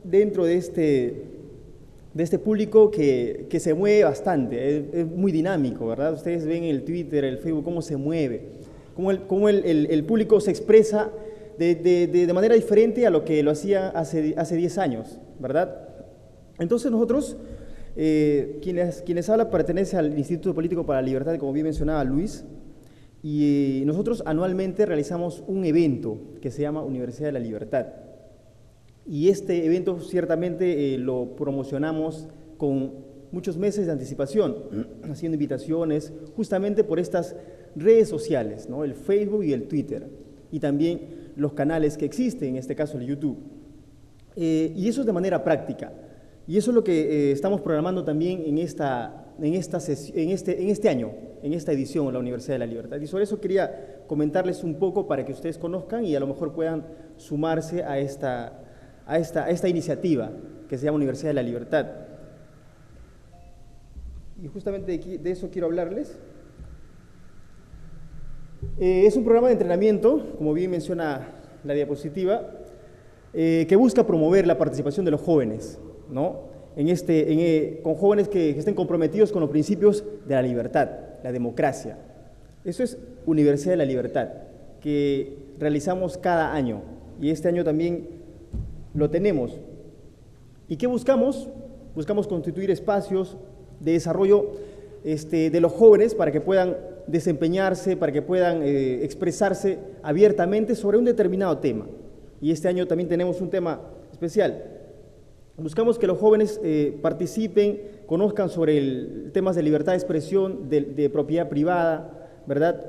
dentro de este público que se mueve bastante, es muy dinámico, ¿verdad? Ustedes ven el Twitter, el Facebook, cómo se mueve, cómo el público se expresa de manera diferente a lo que lo hacía hace 10 años, ¿verdad? Entonces nosotros, quienes hablan pertenece al Instituto Político para la Libertad, como bien mencionaba Luis, y nosotros anualmente realizamos un evento que se llama Universidad de la Libertad. Y este evento ciertamente lo promocionamos con muchos meses de anticipación, haciendo invitaciones justamente por estas redes sociales, ¿no? El Facebook y el Twitter, y también los canales que existen, en este caso el YouTube. Y eso es de manera práctica. Y eso es lo que estamos programando también en este año, en esta edición de la Universidad de la Libertad. Y sobre eso quería comentarles un poco para que ustedes conozcan y a lo mejor puedan sumarse a esta iniciativa que se llama Universidad de la Libertad. Y justamente de eso quiero hablarles. Es un programa de entrenamiento, como bien menciona la diapositiva, que busca promover la participación de los jóvenes, ¿no? Con jóvenes que estén comprometidos con los principios de la libertad, la democracia. Eso es Universidad de la Libertad, que realizamos cada año, y este año también lo tenemos. ¿Y qué buscamos? Buscamos constituir espacios de desarrollo de los jóvenes para que puedan desempeñarse, para que puedan expresarse abiertamente sobre un determinado tema. Y este año también tenemos un tema especial. Buscamos que los jóvenes participen, conozcan sobre temas de libertad de expresión, de propiedad privada, ¿verdad?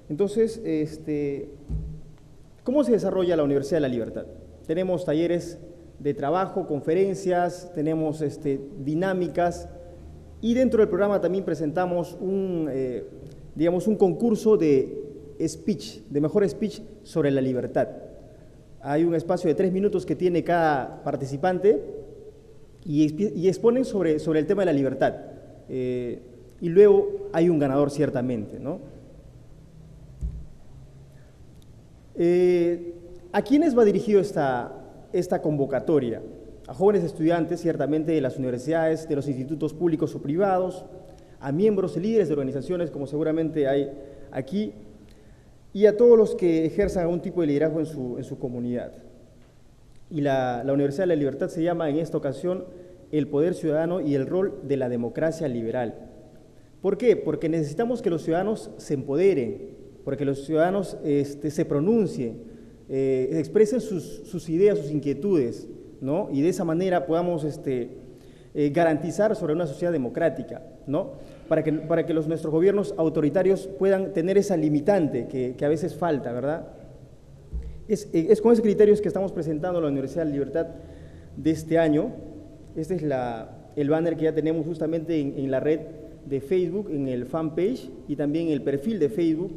Entonces, ¿cómo se desarrolla la Universidad de la Libertad? Tenemos talleres de trabajo, conferencias, tenemos dinámicas, y dentro del programa también presentamos un concurso de speech, de mejor speech sobre la libertad. Hay un espacio de 3 minutos que tiene cada participante y exponen sobre el tema de la libertad. Y luego hay un ganador ciertamente, ¿no? ¿A quiénes va dirigido esta convocatoria? A jóvenes estudiantes, ciertamente, de las universidades, de los institutos públicos o privados, a miembros y líderes de organizaciones, como seguramente hay aquí, y a todos los que ejerzan algún tipo de liderazgo en su comunidad. Y la Universidad de la Libertad se llama en esta ocasión el poder ciudadano y el rol de la democracia liberal. ¿Por qué? Porque necesitamos que los ciudadanos se empoderen, porque los ciudadanos se pronuncien, expresen sus ideas, sus inquietudes, ¿no? Y de esa manera podamos garantizar sobre una sociedad democrática, ¿no? Para que nuestros gobiernos autoritarios puedan tener esa limitante que a veces falta, ¿verdad? Es con esos criterios que estamos presentando la Universidad de la Libertad de este año. Este es el banner que ya tenemos justamente en la red de Facebook, en el fanpage y también el perfil de Facebook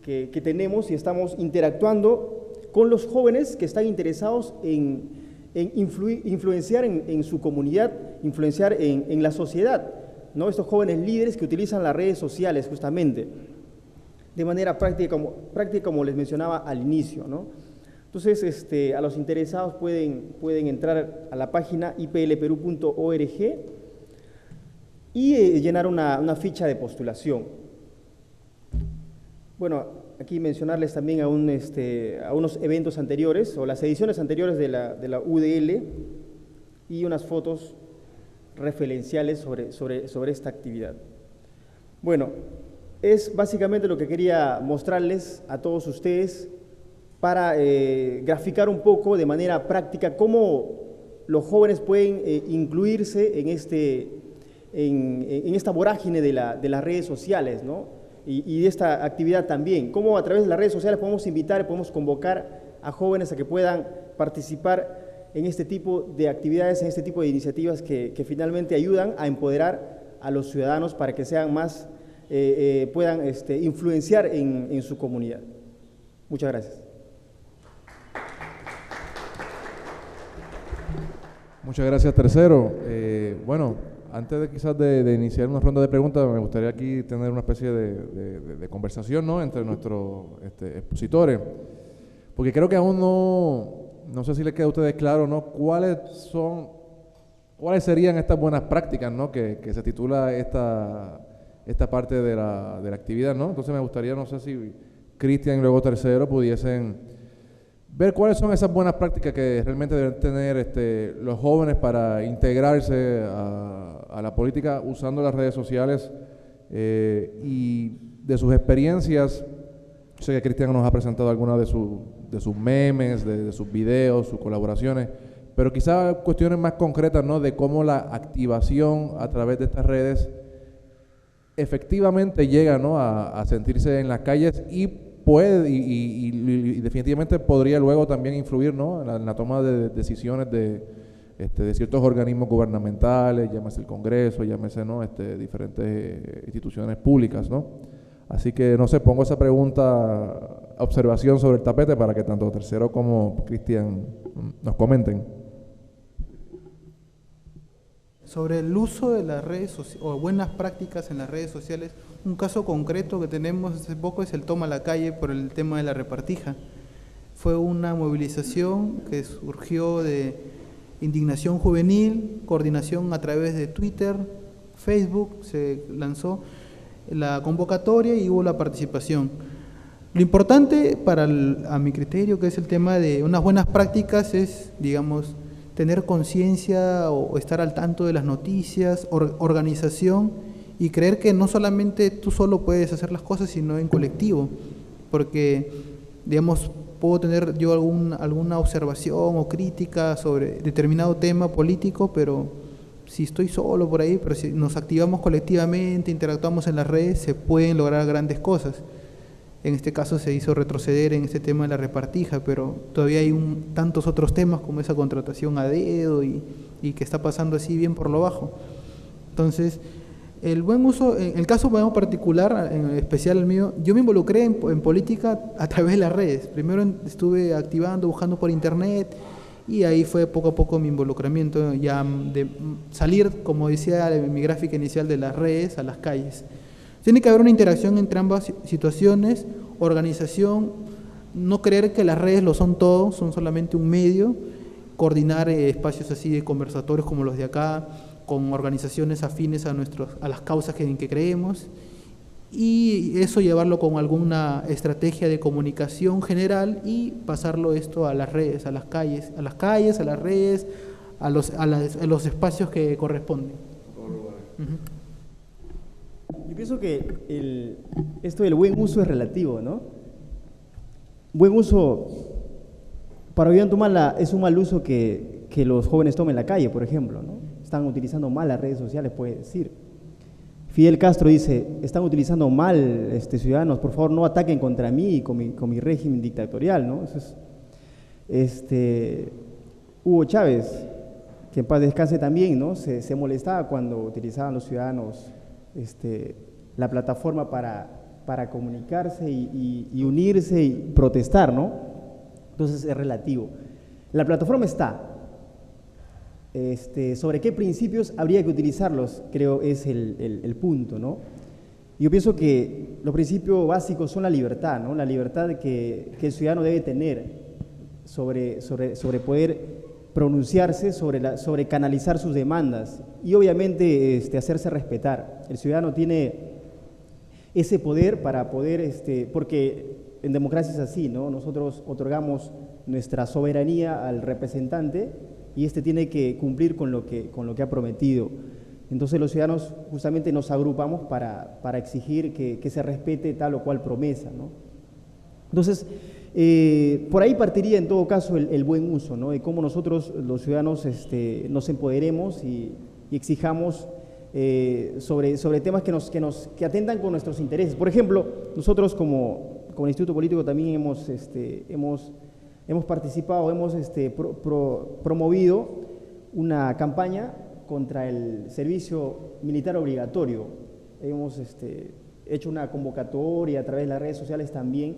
que tenemos, y estamos interactuando con los jóvenes que están interesados en influenciar en su comunidad, influenciar en la sociedad, ¿no? Estos jóvenes líderes que utilizan las redes sociales justamente de manera práctica, como les mencionaba al inicio, ¿no? Entonces, a los interesados pueden entrar a la página iplperú.org y llenar una ficha de postulación. Bueno, aquí mencionarles también a unos eventos anteriores, o las ediciones anteriores de la UDL, y unas fotos referenciales sobre esta actividad. Bueno, es básicamente lo que quería mostrarles a todos ustedes para graficar un poco de manera práctica cómo los jóvenes pueden incluirse en esta vorágine de las redes sociales, ¿no? Y de esta actividad también, cómo a través de las redes sociales podemos invitar, podemos convocar a jóvenes a que puedan participar en este tipo de actividades, en este tipo de iniciativas que finalmente ayudan a empoderar a los ciudadanos para que sean más, puedan influenciar en su comunidad. Muchas gracias. Muchas gracias, tercero. Bueno, antes de quizás de iniciar una ronda de preguntas, me gustaría aquí tener una especie de conversación, ¿no?, entre nuestros expositores, porque creo que aún no sé si les queda a ustedes claro, ¿no?, cuáles serían estas buenas prácticas, ¿no?, que se titula esta parte de la actividad, ¿no? Entonces me gustaría, no sé si Cristian y luego tercero pudiesen ver cuáles son esas buenas prácticas que realmente deben tener los jóvenes para integrarse a la política usando las redes sociales, y de sus experiencias. Yo sé que Cristian nos ha presentado algunas de sus memes, de sus videos, sus colaboraciones, pero quizás cuestiones más concretas, ¿no?, de cómo la activación a través de estas redes efectivamente llega, ¿no?, a sentirse en las calles y definitivamente podría luego también influir, ¿no?, en la toma de decisiones de ciertos organismos gubernamentales, llámese el Congreso, llámese, ¿no?, diferentes instituciones públicas, ¿no? Así que, no sé, pongo esa pregunta, observación sobre el tapete para que tanto tercero como Cristian nos comenten. Sobre el uso de las redes sociales, o buenas prácticas en las redes sociales, un caso concreto que tenemos hace poco es el toma a la calle por el tema de la repartija. Fue una movilización que surgió de indignación juvenil, coordinación a través de Twitter, Facebook, se lanzó la convocatoria y hubo la participación. Lo importante a mi criterio, que es el tema de unas buenas prácticas, es, digamos, tener conciencia o estar al tanto de las noticias, organización, y creer que no solamente tú solo puedes hacer las cosas, sino en colectivo, porque, digamos, puedo tener yo alguna observación o crítica sobre determinado tema político, pero si estoy solo por ahí, pero si nos activamos colectivamente, interactuamos en las redes, se pueden lograr grandes cosas. En este caso se hizo retroceder en este tema de la repartija, pero todavía hay tantos otros temas como esa contratación a dedo y que está pasando así bien por lo bajo. Entonces, el buen uso, en el caso particular, en especial el mío, yo me involucré en política a través de las redes. Primero estuve activando, buscando por internet, y ahí fue poco a poco mi involucramiento, ya de salir, como decía en mi gráfica inicial, de las redes a las calles. Tiene que haber una interacción entre ambas situaciones, organización, no creer que las redes lo son todo, son solamente un medio, coordinar espacios así de conversatorios como los de acá, con organizaciones afines a las causas en que creemos, y eso llevarlo con alguna estrategia de comunicación general y pasarlo esto a las redes, a las calles, a las redes, a los espacios que corresponden. Yo pienso que esto del buen uso es relativo, ¿no? Buen uso, para Ollantaytamala, es un mal uso que los jóvenes tomen la calle, por ejemplo, ¿no? Están utilizando mal las redes sociales, puede decir. Fidel Castro dice, están utilizando mal, ciudadanos, por favor no ataquen contra mí y con mi régimen dictatorial, ¿no? Eso es, Hugo Chávez, que en paz descanse también, ¿no? Se molestaba cuando utilizaban los ciudadanos la plataforma para comunicarse y unirse y protestar, ¿no? Entonces es relativo. La plataforma está. Sobre qué principios habría que utilizarlos, creo es el punto, ¿no? Yo pienso que los principios básicos son la libertad, ¿no? La libertad que el ciudadano debe tener sobre poder pronunciarse, sobre canalizar sus demandas y obviamente hacerse respetar. El ciudadano tiene ese poder para poder, porque en democracia es así, ¿no? Nosotros otorgamos nuestra soberanía al representante y tiene que cumplir con lo que ha prometido. Entonces los ciudadanos justamente nos agrupamos para exigir que se respete tal o cual promesa, ¿no? Entonces, por ahí partiría en todo caso el buen uso, ¿no? De cómo nosotros los ciudadanos nos empoderemos y exijamos sobre temas que atentan con nuestros intereses. Por ejemplo, nosotros como Instituto Político también hemos participado, hemos promovido una campaña contra el servicio militar obligatorio. Hemos hecho una convocatoria a través de las redes sociales también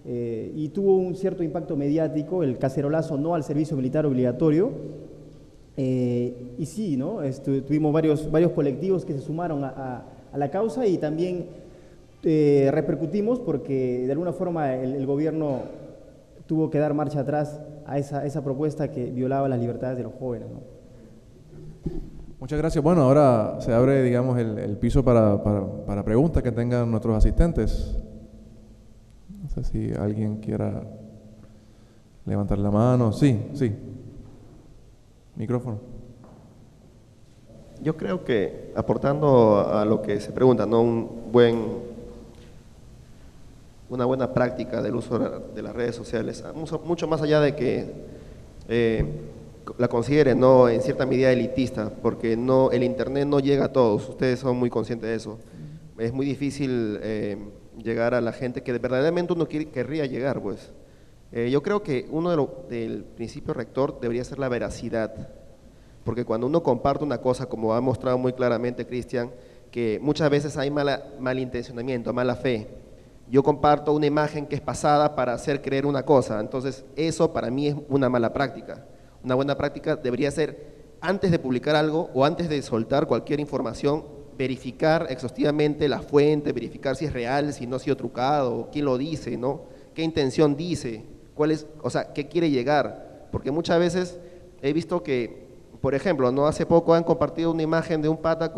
y tuvo un cierto impacto mediático el cacerolazo no al servicio militar obligatorio. Y sí, ¿no? Tuvimos varios colectivos que se sumaron a la causa y también repercutimos porque de alguna forma el gobierno tuvo que dar marcha atrás a esa propuesta que violaba las libertades de los jóvenes, ¿no? Muchas gracias. Bueno, ahora se abre, digamos, el piso para preguntas que tengan nuestros asistentes. No sé si alguien quiera levantar la mano. Sí. Micrófono. Yo creo que, aportando a lo que se pregunta, ¿no? Una buena práctica del uso de las redes sociales, mucho más allá de que la considere, ¿no?, en cierta medida elitista, porque el Internet no llega a todos, ustedes son muy conscientes de eso. Es muy difícil llegar a la gente que verdaderamente uno querría llegar, pues. Yo creo que del principio rector debería ser la veracidad, porque cuando uno comparte una cosa, como ha mostrado muy claramente Cristian, que muchas veces hay malintencionamiento, mala fe. Yo comparto una imagen que es pasada para hacer creer una cosa, entonces eso para mí es una mala práctica. Una buena práctica debería ser, antes de publicar algo o antes de soltar cualquier información, verificar exhaustivamente la fuente, verificar si es real, si no ha sido trucado, quién lo dice, ¿no? Qué intención dice, qué quiere llegar, porque muchas veces he visto que, por ejemplo, no hace poco han compartido una imagen de un pata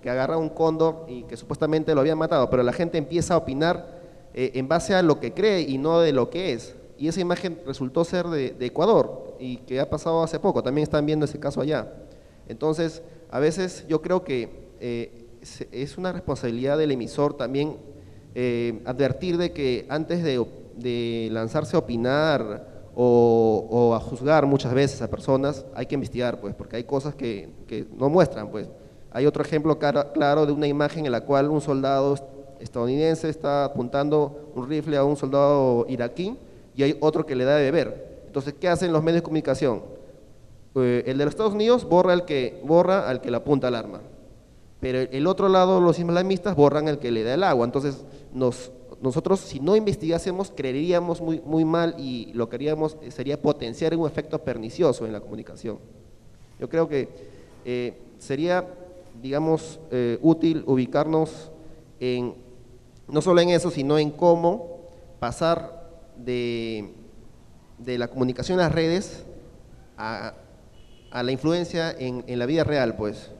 que agarra un cóndor y que supuestamente lo habían matado, pero la gente empieza a opinar en base a lo que cree y no de lo que es, y esa imagen resultó ser de Ecuador y que ha pasado hace poco, también están viendo ese caso allá. Entonces, a veces yo creo que es una responsabilidad del emisor también advertir de que antes de lanzarse a opinar o a juzgar muchas veces a personas, hay que investigar, pues, porque hay cosas que no muestran, pues. Hay otro ejemplo claro de una imagen en la cual un soldado estadounidense está apuntando un rifle a un soldado iraquí y hay otro que le da de beber. Entonces, ¿qué hacen los medios de comunicación? El de los Estados Unidos borra al que le apunta al arma, pero el otro lado, los islamistas, borran al que le da el agua. Entonces, nosotros, si no investigásemos, creeríamos muy mal y lo que haríamos sería potenciar un efecto pernicioso en la comunicación. Yo creo que sería, digamos, útil ubicarnos no solo en eso, sino en cómo pasar de la comunicación en las redes a la influencia en la vida real, pues.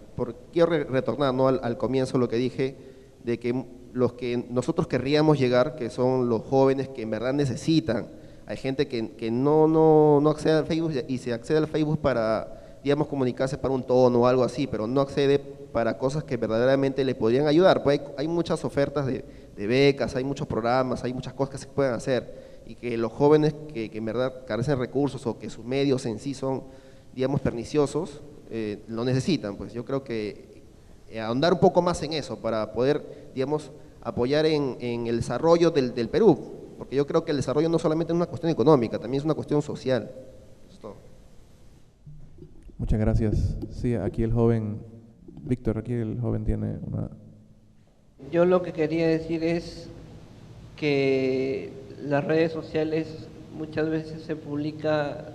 Quiero retornar, ¿no?, al comienzo lo que dije, de que los que nosotros querríamos llegar, que son los jóvenes que en verdad necesitan. Hay gente que no accede al Facebook y se accede al Facebook para, digamos, comunicarse para un tono o algo así, pero no accede para cosas que verdaderamente le podrían ayudar. Pues hay muchas ofertas de becas, hay muchos programas, hay muchas cosas que se pueden hacer y que los jóvenes que en verdad carecen de recursos o que sus medios en sí son, digamos, perniciosos, lo necesitan. Pues yo creo que ahondar un poco más en eso para poder, digamos, apoyar en el desarrollo del Perú, porque yo creo que el desarrollo no solamente es una cuestión económica, también es una cuestión social. Eso es todo. Muchas gracias. Sí, aquí el joven, Víctor, aquí el joven tiene una Yo lo que quería decir es que las redes sociales muchas veces se publica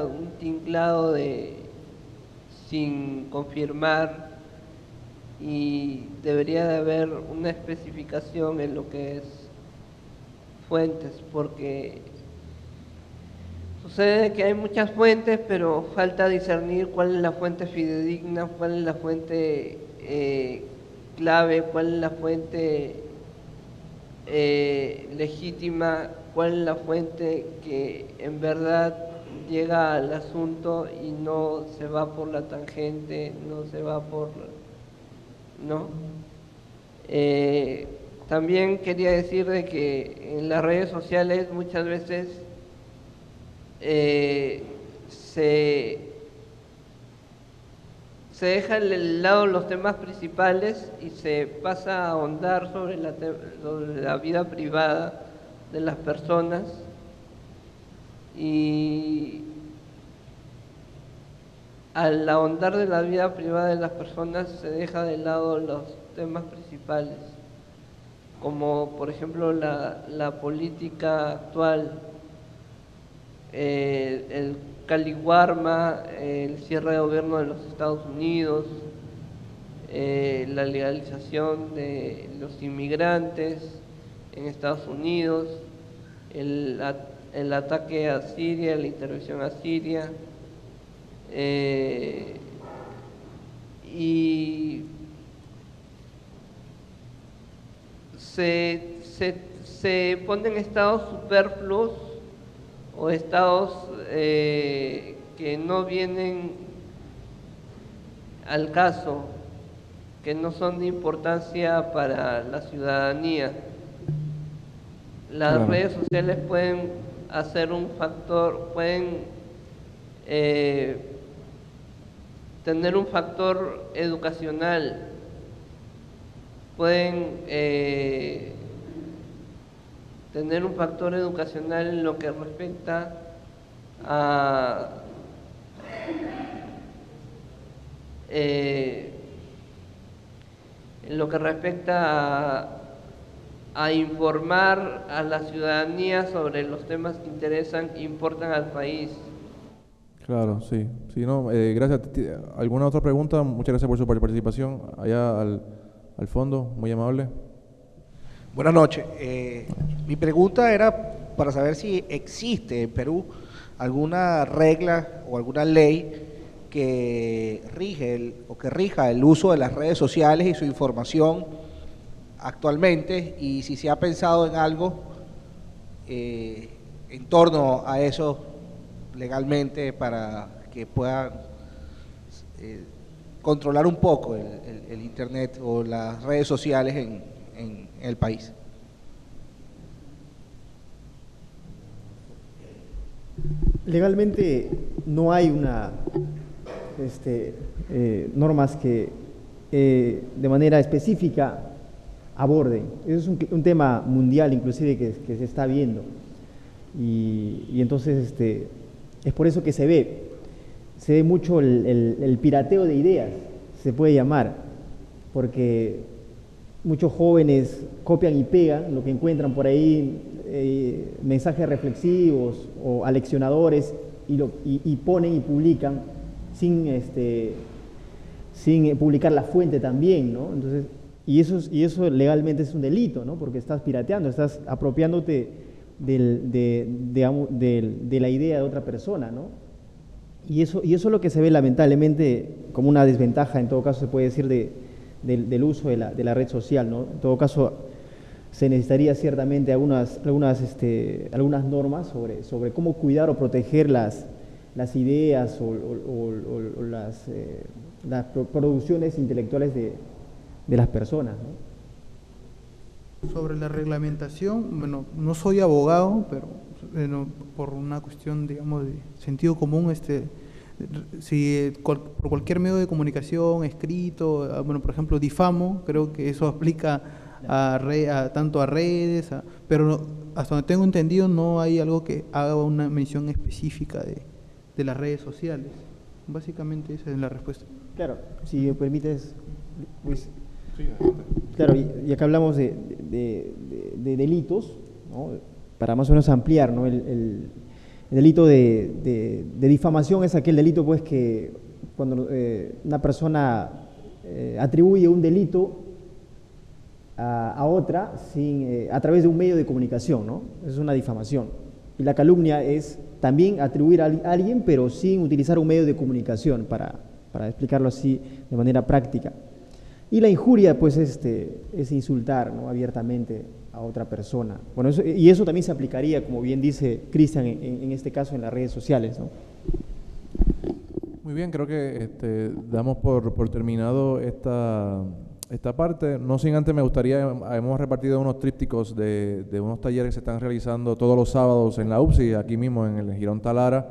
un tinglado sin confirmar, y debería de haber una especificación en lo que es fuentes, porque sucede que hay muchas fuentes, pero falta discernir cuál es la fuente fidedigna, cuál es la fuente clave, cuál es la fuente legítima, cuál es la fuente que en verdad llega al asunto y no se va por la tangente, no se va por... ¿no? También quería decir de que en las redes sociales muchas veces se deja de lado los temas principales y se pasa a ahondar sobre la vida privada de las personas, y al ahondar de la vida privada de las personas se deja de lado los temas principales, como por ejemplo la política actual, el Caliwarma, el cierre de gobierno de los Estados Unidos, la legalización de los inmigrantes en Estados Unidos, el ataque a Siria, la intervención a Siria, y se ponen estados superfluos o estados que no vienen al caso, que no son de importancia para la ciudadanía. Las redes sociales pueden hacer un factor, pueden tener un factor educacional, pueden tener un factor educacional en lo que respecta a a informar a la ciudadanía sobre los temas que interesan e importan al país. Claro, sí. Sí, no, gracias. ¿Alguna otra pregunta? Muchas gracias por su participación. Allá al fondo, muy amable. Buenas noches. Mi pregunta era para saber si existe en Perú alguna regla o alguna ley que rija el uso de las redes sociales y su información actualmente, y si se ha pensado en algo en torno a eso legalmente para que puedan controlar un poco el Internet o las redes sociales en el país. Legalmente no hay normas que de manera específica aborden. Eso es un tema mundial inclusive que se está viendo. Y entonces es por eso que se ve mucho el pirateo de ideas, se puede llamar, porque muchos jóvenes copian y pegan lo que encuentran por ahí, mensajes reflexivos o aleccionadores, y ponen y publican sin publicar la fuente también, ¿no? Entonces, y eso legalmente es un delito, ¿no? Porque estás pirateando, estás apropiándote de la idea de otra persona, ¿no? Y eso es lo que se ve lamentablemente como una desventaja, en todo caso se puede decir, del uso de la red social, ¿no? En todo caso se necesitaría ciertamente algunas normas sobre cómo cuidar o proteger las ideas o las producciones intelectuales de las personas, ¿no? Sobre la reglamentación, bueno, no soy abogado, pero por una cuestión, digamos, de sentido común, si por cualquier medio de comunicación, escrito, bueno, por ejemplo, difamo, creo que eso aplica tanto a redes, pero hasta donde tengo entendido no hay algo que haga una mención específica de las redes sociales. Básicamente esa es la respuesta. Claro, si me permites, Luis. Claro, y acá hablamos de delitos, ¿no? Para más o menos ampliar, ¿no? El delito de difamación es aquel delito pues que cuando una persona atribuye un delito a otra a través de un medio de comunicación, ¿no? Es una difamación. Y la calumnia es también atribuir a alguien, pero sin utilizar un medio de comunicación, para explicarlo así de manera práctica. Y la injuria, pues, es insultar, ¿no? Abiertamente a otra persona. Bueno, eso también se aplicaría, como bien dice Cristian, en este caso en las redes sociales, ¿no? Muy bien, creo que damos por terminado esta parte. No sin antes me gustaría, hemos repartido unos trípticos de unos talleres que se están realizando todos los sábados en la UPSI, aquí mismo en el Girón Talara.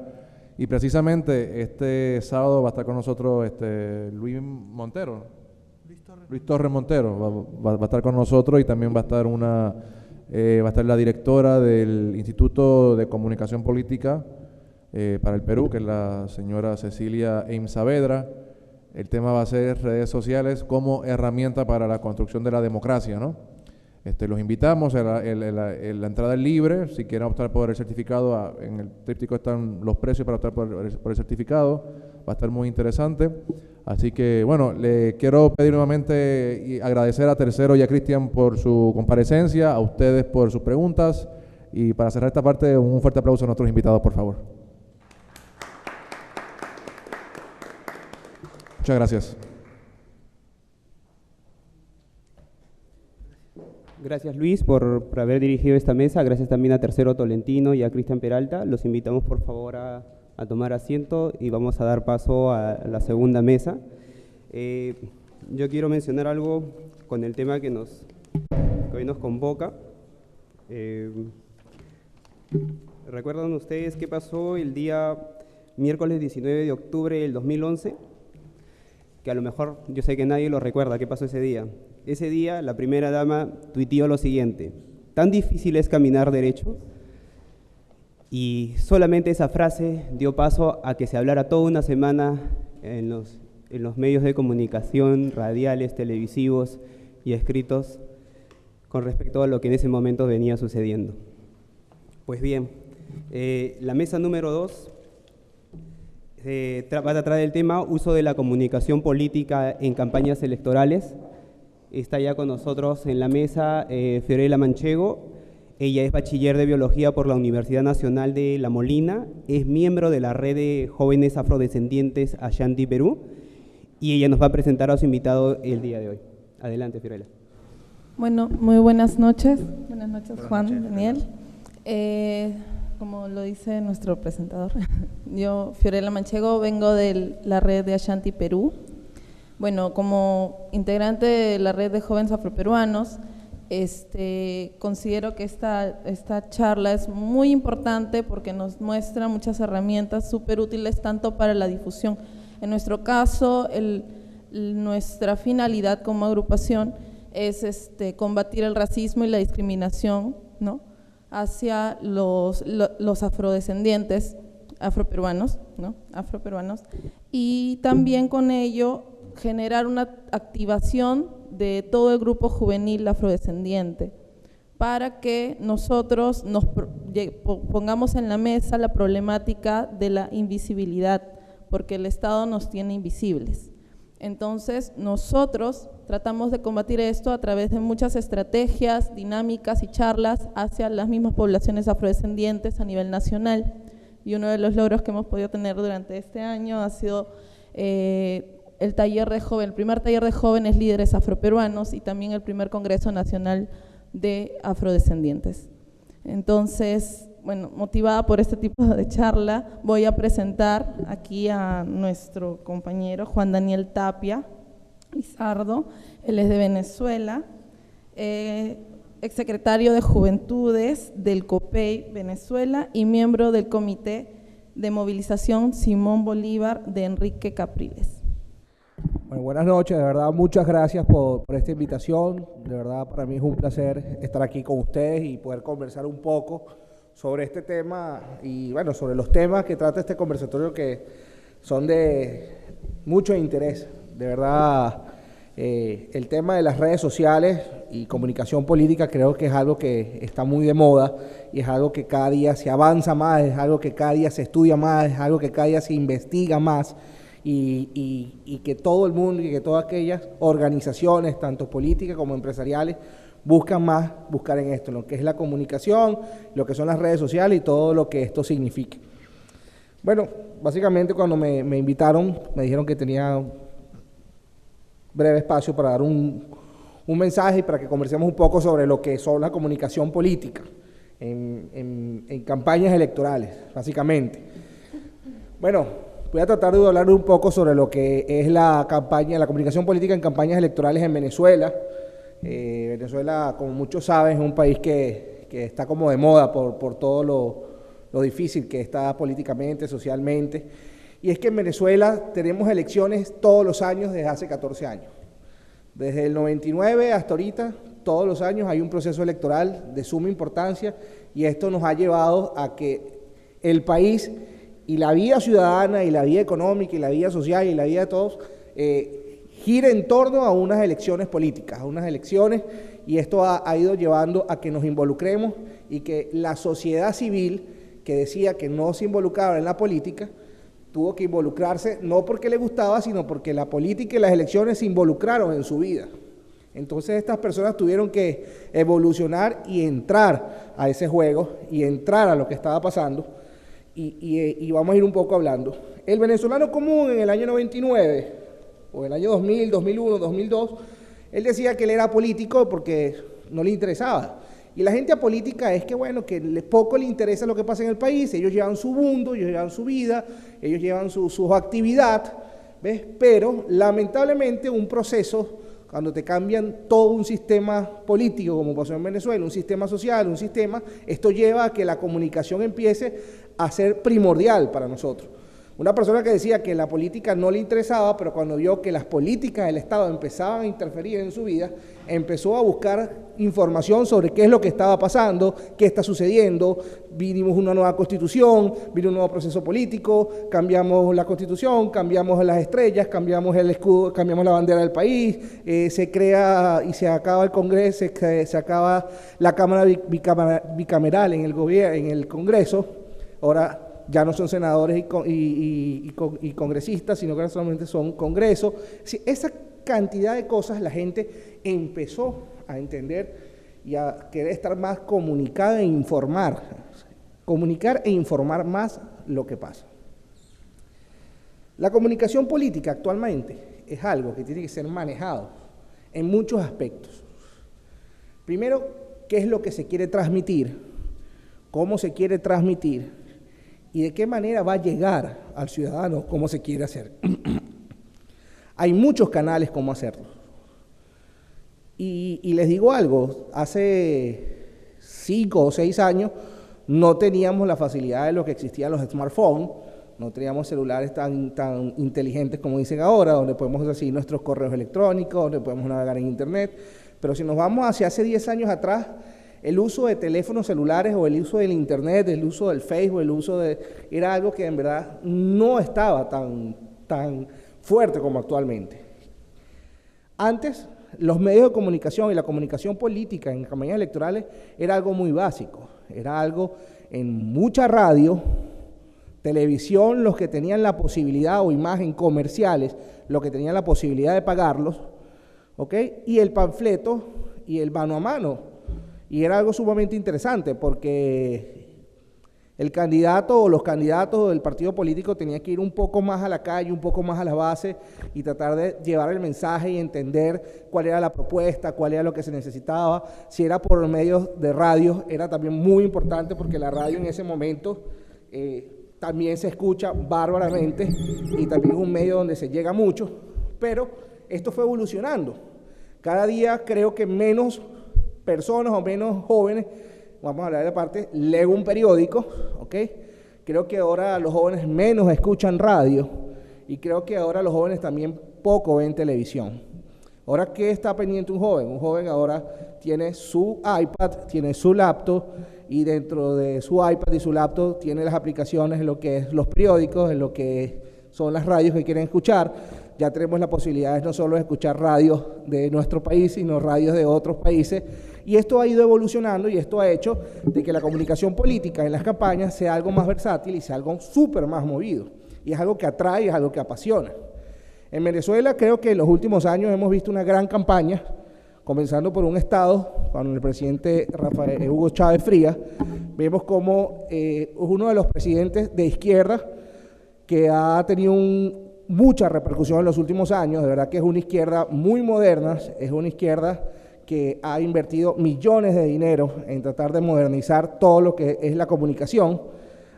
Y precisamente este sábado va a estar con nosotros Luis Torres Montero va a estar con nosotros, y también va a estar la directora del Instituto de Comunicación Política para el Perú, que es la señora Cecilia Eim Saavedra. El tema va a ser redes sociales como herramienta para la construcción de la democracia, ¿no? Los invitamos, la entrada es libre. Si quieren optar por el certificado, en el tríptico están los precios para optar por el certificado. Va a estar muy interesante. Así que, bueno, le quiero pedir nuevamente y agradecer a Tercero y a Cristian por su comparecencia, a ustedes por sus preguntas, y para cerrar esta parte, un fuerte aplauso a nuestros invitados, por favor. Muchas gracias. Gracias, Luis, por haber dirigido esta mesa. Gracias también a Tercero Tolentino y a Cristian Peralta. Los invitamos, por favor, a tomar asiento y vamos a dar paso a la segunda mesa. Yo quiero mencionar algo con el tema que hoy nos convoca. ¿Recuerdan ustedes qué pasó el día miércoles 19 de octubre del 2011? Que a lo mejor yo sé que nadie lo recuerda. ¿Qué pasó ese día? Ese día la primera dama tuiteó lo siguiente: tan difícil es caminar derecho. Y solamente esa frase dio paso a que se hablara toda una semana en los medios de comunicación, radiales, televisivos y escritos, con respecto a lo que en ese momento venía sucediendo. Pues bien, la mesa número 2 va a tratar el tema uso de la comunicación política en campañas electorales. Está ya con nosotros en la mesa Fiorella Manchego. Ella es bachiller de Biología por la Universidad Nacional de La Molina, es miembro de la red de jóvenes afrodescendientes Ashanti Perú, y ella nos va a presentar a su invitado el día de hoy. Adelante, Fiorella. Bueno, muy buenas noches. Buenas noches, Juan, Daniel. Como lo dice nuestro presentador, yo, Fiorella Manchego, vengo de la red de Ashanti Perú. Bueno, como integrante de la red de jóvenes afroperuanos, considero que esta charla es muy importante porque nos muestra muchas herramientas súper útiles tanto para la difusión. En nuestro caso, nuestra finalidad como agrupación es combatir el racismo y la discriminación, ¿no?, hacia los afrodescendientes afroperuanos, ¿no?, y también con ello generar una activación de todo el grupo juvenil afrodescendiente para que nosotros nos pongamos en la mesa la problemática de la invisibilidad, porque el Estado nos tiene invisibles. Entonces, nosotros tratamos de combatir esto a través de muchas estrategias, dinámicas y charlas hacia las mismas poblaciones afrodescendientes a nivel nacional. Y uno de los logros que hemos podido tener durante este año ha sido el primer taller de jóvenes líderes afroperuanos y también el primer Congreso Nacional de Afrodescendientes. Entonces, bueno, motivada por este tipo de charla, voy a presentar aquí a nuestro compañero Juan Daniel Tapia Lizardo. Él es de Venezuela, exsecretario de Juventudes del COPEI Venezuela y miembro del Comité de Movilización Simón Bolívar de Enrique Capriles. Bueno, buenas noches, de verdad muchas gracias por esta invitación. De verdad para mí es un placer estar aquí con ustedes y poder conversar un poco sobre este tema y bueno, sobre los temas que trata este conversatorio que son de mucho interés. De verdad, el tema de las redes sociales y comunicación política creo que es algo que está muy de moda y es algo que cada día se avanza más, es algo que cada día se estudia más, es algo que cada día se investiga más y que todo el mundo y que todas aquellas organizaciones, tanto políticas como empresariales, buscar en esto, lo que es la comunicación, lo que son las redes sociales y todo lo que esto significa. Bueno, básicamente cuando me invitaron, me dijeron que tenía un breve espacio para dar un mensaje y para que conversemos un poco sobre lo que son la comunicación política en campañas electorales, básicamente. Bueno, voy a tratar de hablar un poco sobre lo que es la comunicación política en campañas electorales en Venezuela. Venezuela, como muchos saben, es un país que está como de moda por todo lo difícil que está políticamente, socialmente. Y es que en Venezuela tenemos elecciones todos los años desde hace 14 años. Desde el 99 hasta ahorita, todos los años hay un proceso electoral de suma importancia y esto nos ha llevado a que el país y la vida ciudadana y la vida económica y la vida social y la vida de todos gira en torno a unas elecciones políticas, a unas elecciones, y esto ha ido llevando a que nos involucremos y que la sociedad civil, que decía que no se involucraba en la política, tuvo que involucrarse no porque le gustaba, sino porque la política y las elecciones se involucraron en su vida. Entonces estas personas tuvieron que evolucionar y entrar a ese juego y entrar a lo que estaba pasando y vamos a ir un poco hablando. El venezolano común en el año 99, o el año 2000, 2001, 2002, él decía que él era político porque no le interesaba. Y la gente apolítica es que, bueno, que poco le interesa lo que pasa en el país, ellos llevan su mundo, ellos llevan su vida, ellos llevan su actividad, ¿ves? Pero, lamentablemente, un proceso, cuando te cambian todo un sistema político, como pasó en Venezuela, un sistema social, esto lleva a que la comunicación empiece a ser primordial para nosotros. Una persona que decía que la política no le interesaba, pero cuando vio que las políticas del Estado empezaban a interferir en su vida, empezó a buscar información sobre qué es lo que estaba pasando, qué está sucediendo. Vinimos una nueva constitución, vino un nuevo proceso político, cambiamos la constitución, cambiamos las estrellas, cambiamos el escudo, cambiamos la bandera del país, se crea y se acaba el Congreso, se acaba la Cámara bicameral en el gobierno, en el Congreso. Ahora ya no son senadores y congresistas, sino que solamente son congresos. Esa cantidad de cosas la gente empezó a entender y a querer estar más comunicada e informar. Comunicar e informar más lo que pasa. La comunicación política actualmente es algo que tiene que ser manejado en muchos aspectos. Primero, ¿qué es lo que se quiere transmitir? ¿Cómo se quiere transmitir? ¿Y de qué manera va a llegar al ciudadano cómo se quiere hacer? Hay muchos canales cómo hacerlo. Y les digo algo, hace 5 o 6 años no teníamos la facilidad de lo que existían los smartphones, no teníamos celulares tan inteligentes como dicen ahora, donde podemos recibir nuestros correos electrónicos, donde podemos navegar en internet, pero si nos vamos hacia hace 10 años atrás, el uso de teléfonos celulares o el uso del internet, el uso del Facebook, era algo que en verdad no estaba tan fuerte como actualmente. Antes, los medios de comunicación y la comunicación política en campañas electorales era algo muy básico, era algo en mucha radio, televisión, los que tenían la posibilidad, o imagen comerciales, los que tenían la posibilidad de pagarlos, ¿ok? Y el panfleto y el mano a mano. Y era algo sumamente interesante porque el candidato o los candidatos del partido político tenían que ir un poco más a la calle, un poco más a la base y tratar de llevar el mensaje y entender cuál era la propuesta, cuál era lo que se necesitaba. Si era por medios de radio, era también muy importante porque la radio en ese momento también se escucha bárbaramente y también es un medio donde se llega mucho, pero esto fue evolucionando. Cada día creo que menos personas o menos jóvenes, vamos a hablar de parte, leen un periódico, ¿ok? Creo que ahora los jóvenes menos escuchan radio y creo que ahora los jóvenes también poco ven televisión. Ahora, ¿qué está pendiente un joven? Un joven ahora tiene su iPad, tiene su laptop y dentro de su iPad y su laptop tiene las aplicaciones en lo que es los periódicos, en lo que es son las radios que quieren escuchar. Ya tenemos la posibilidad de no solo escuchar radios de nuestro país, sino radios de otros países. Y esto ha ido evolucionando y esto ha hecho de que la comunicación política en las campañas sea algo más versátil y sea algo súper más movido. Y es algo que atrae, es algo que apasiona. En Venezuela creo que en los últimos años hemos visto una gran campaña, comenzando por un estado, con el presidente Hugo Chávez Frías. Vemos como es uno de los presidentes de izquierda que ha tenido mucha repercusión en los últimos años. De verdad que es una izquierda muy moderna, es una izquierda que ha invertido millones de dinero en tratar de modernizar todo lo que es la comunicación.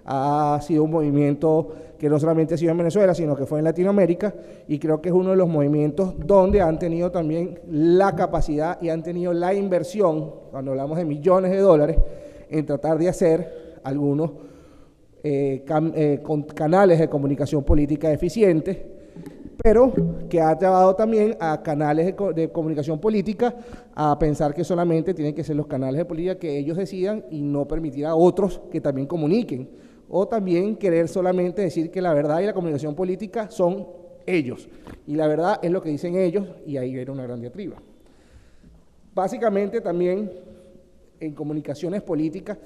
Ha sido un movimiento que no solamente ha sido en Venezuela, sino que fue en Latinoamérica, y creo que es uno de los movimientos donde han tenido también la capacidad y han tenido la inversión, cuando hablamos de millones de dólares, en tratar de hacer algunos con canales de comunicación política eficientes, pero que ha llevado también a canales de comunicación política a pensar que solamente tienen que ser los canales de política que ellos decidan y no permitir a otros que también comuniquen, o también querer solamente decir que la verdad y la comunicación política son ellos, y la verdad es lo que dicen ellos, y ahí viene una gran diatriba. Básicamente también en comunicaciones políticas,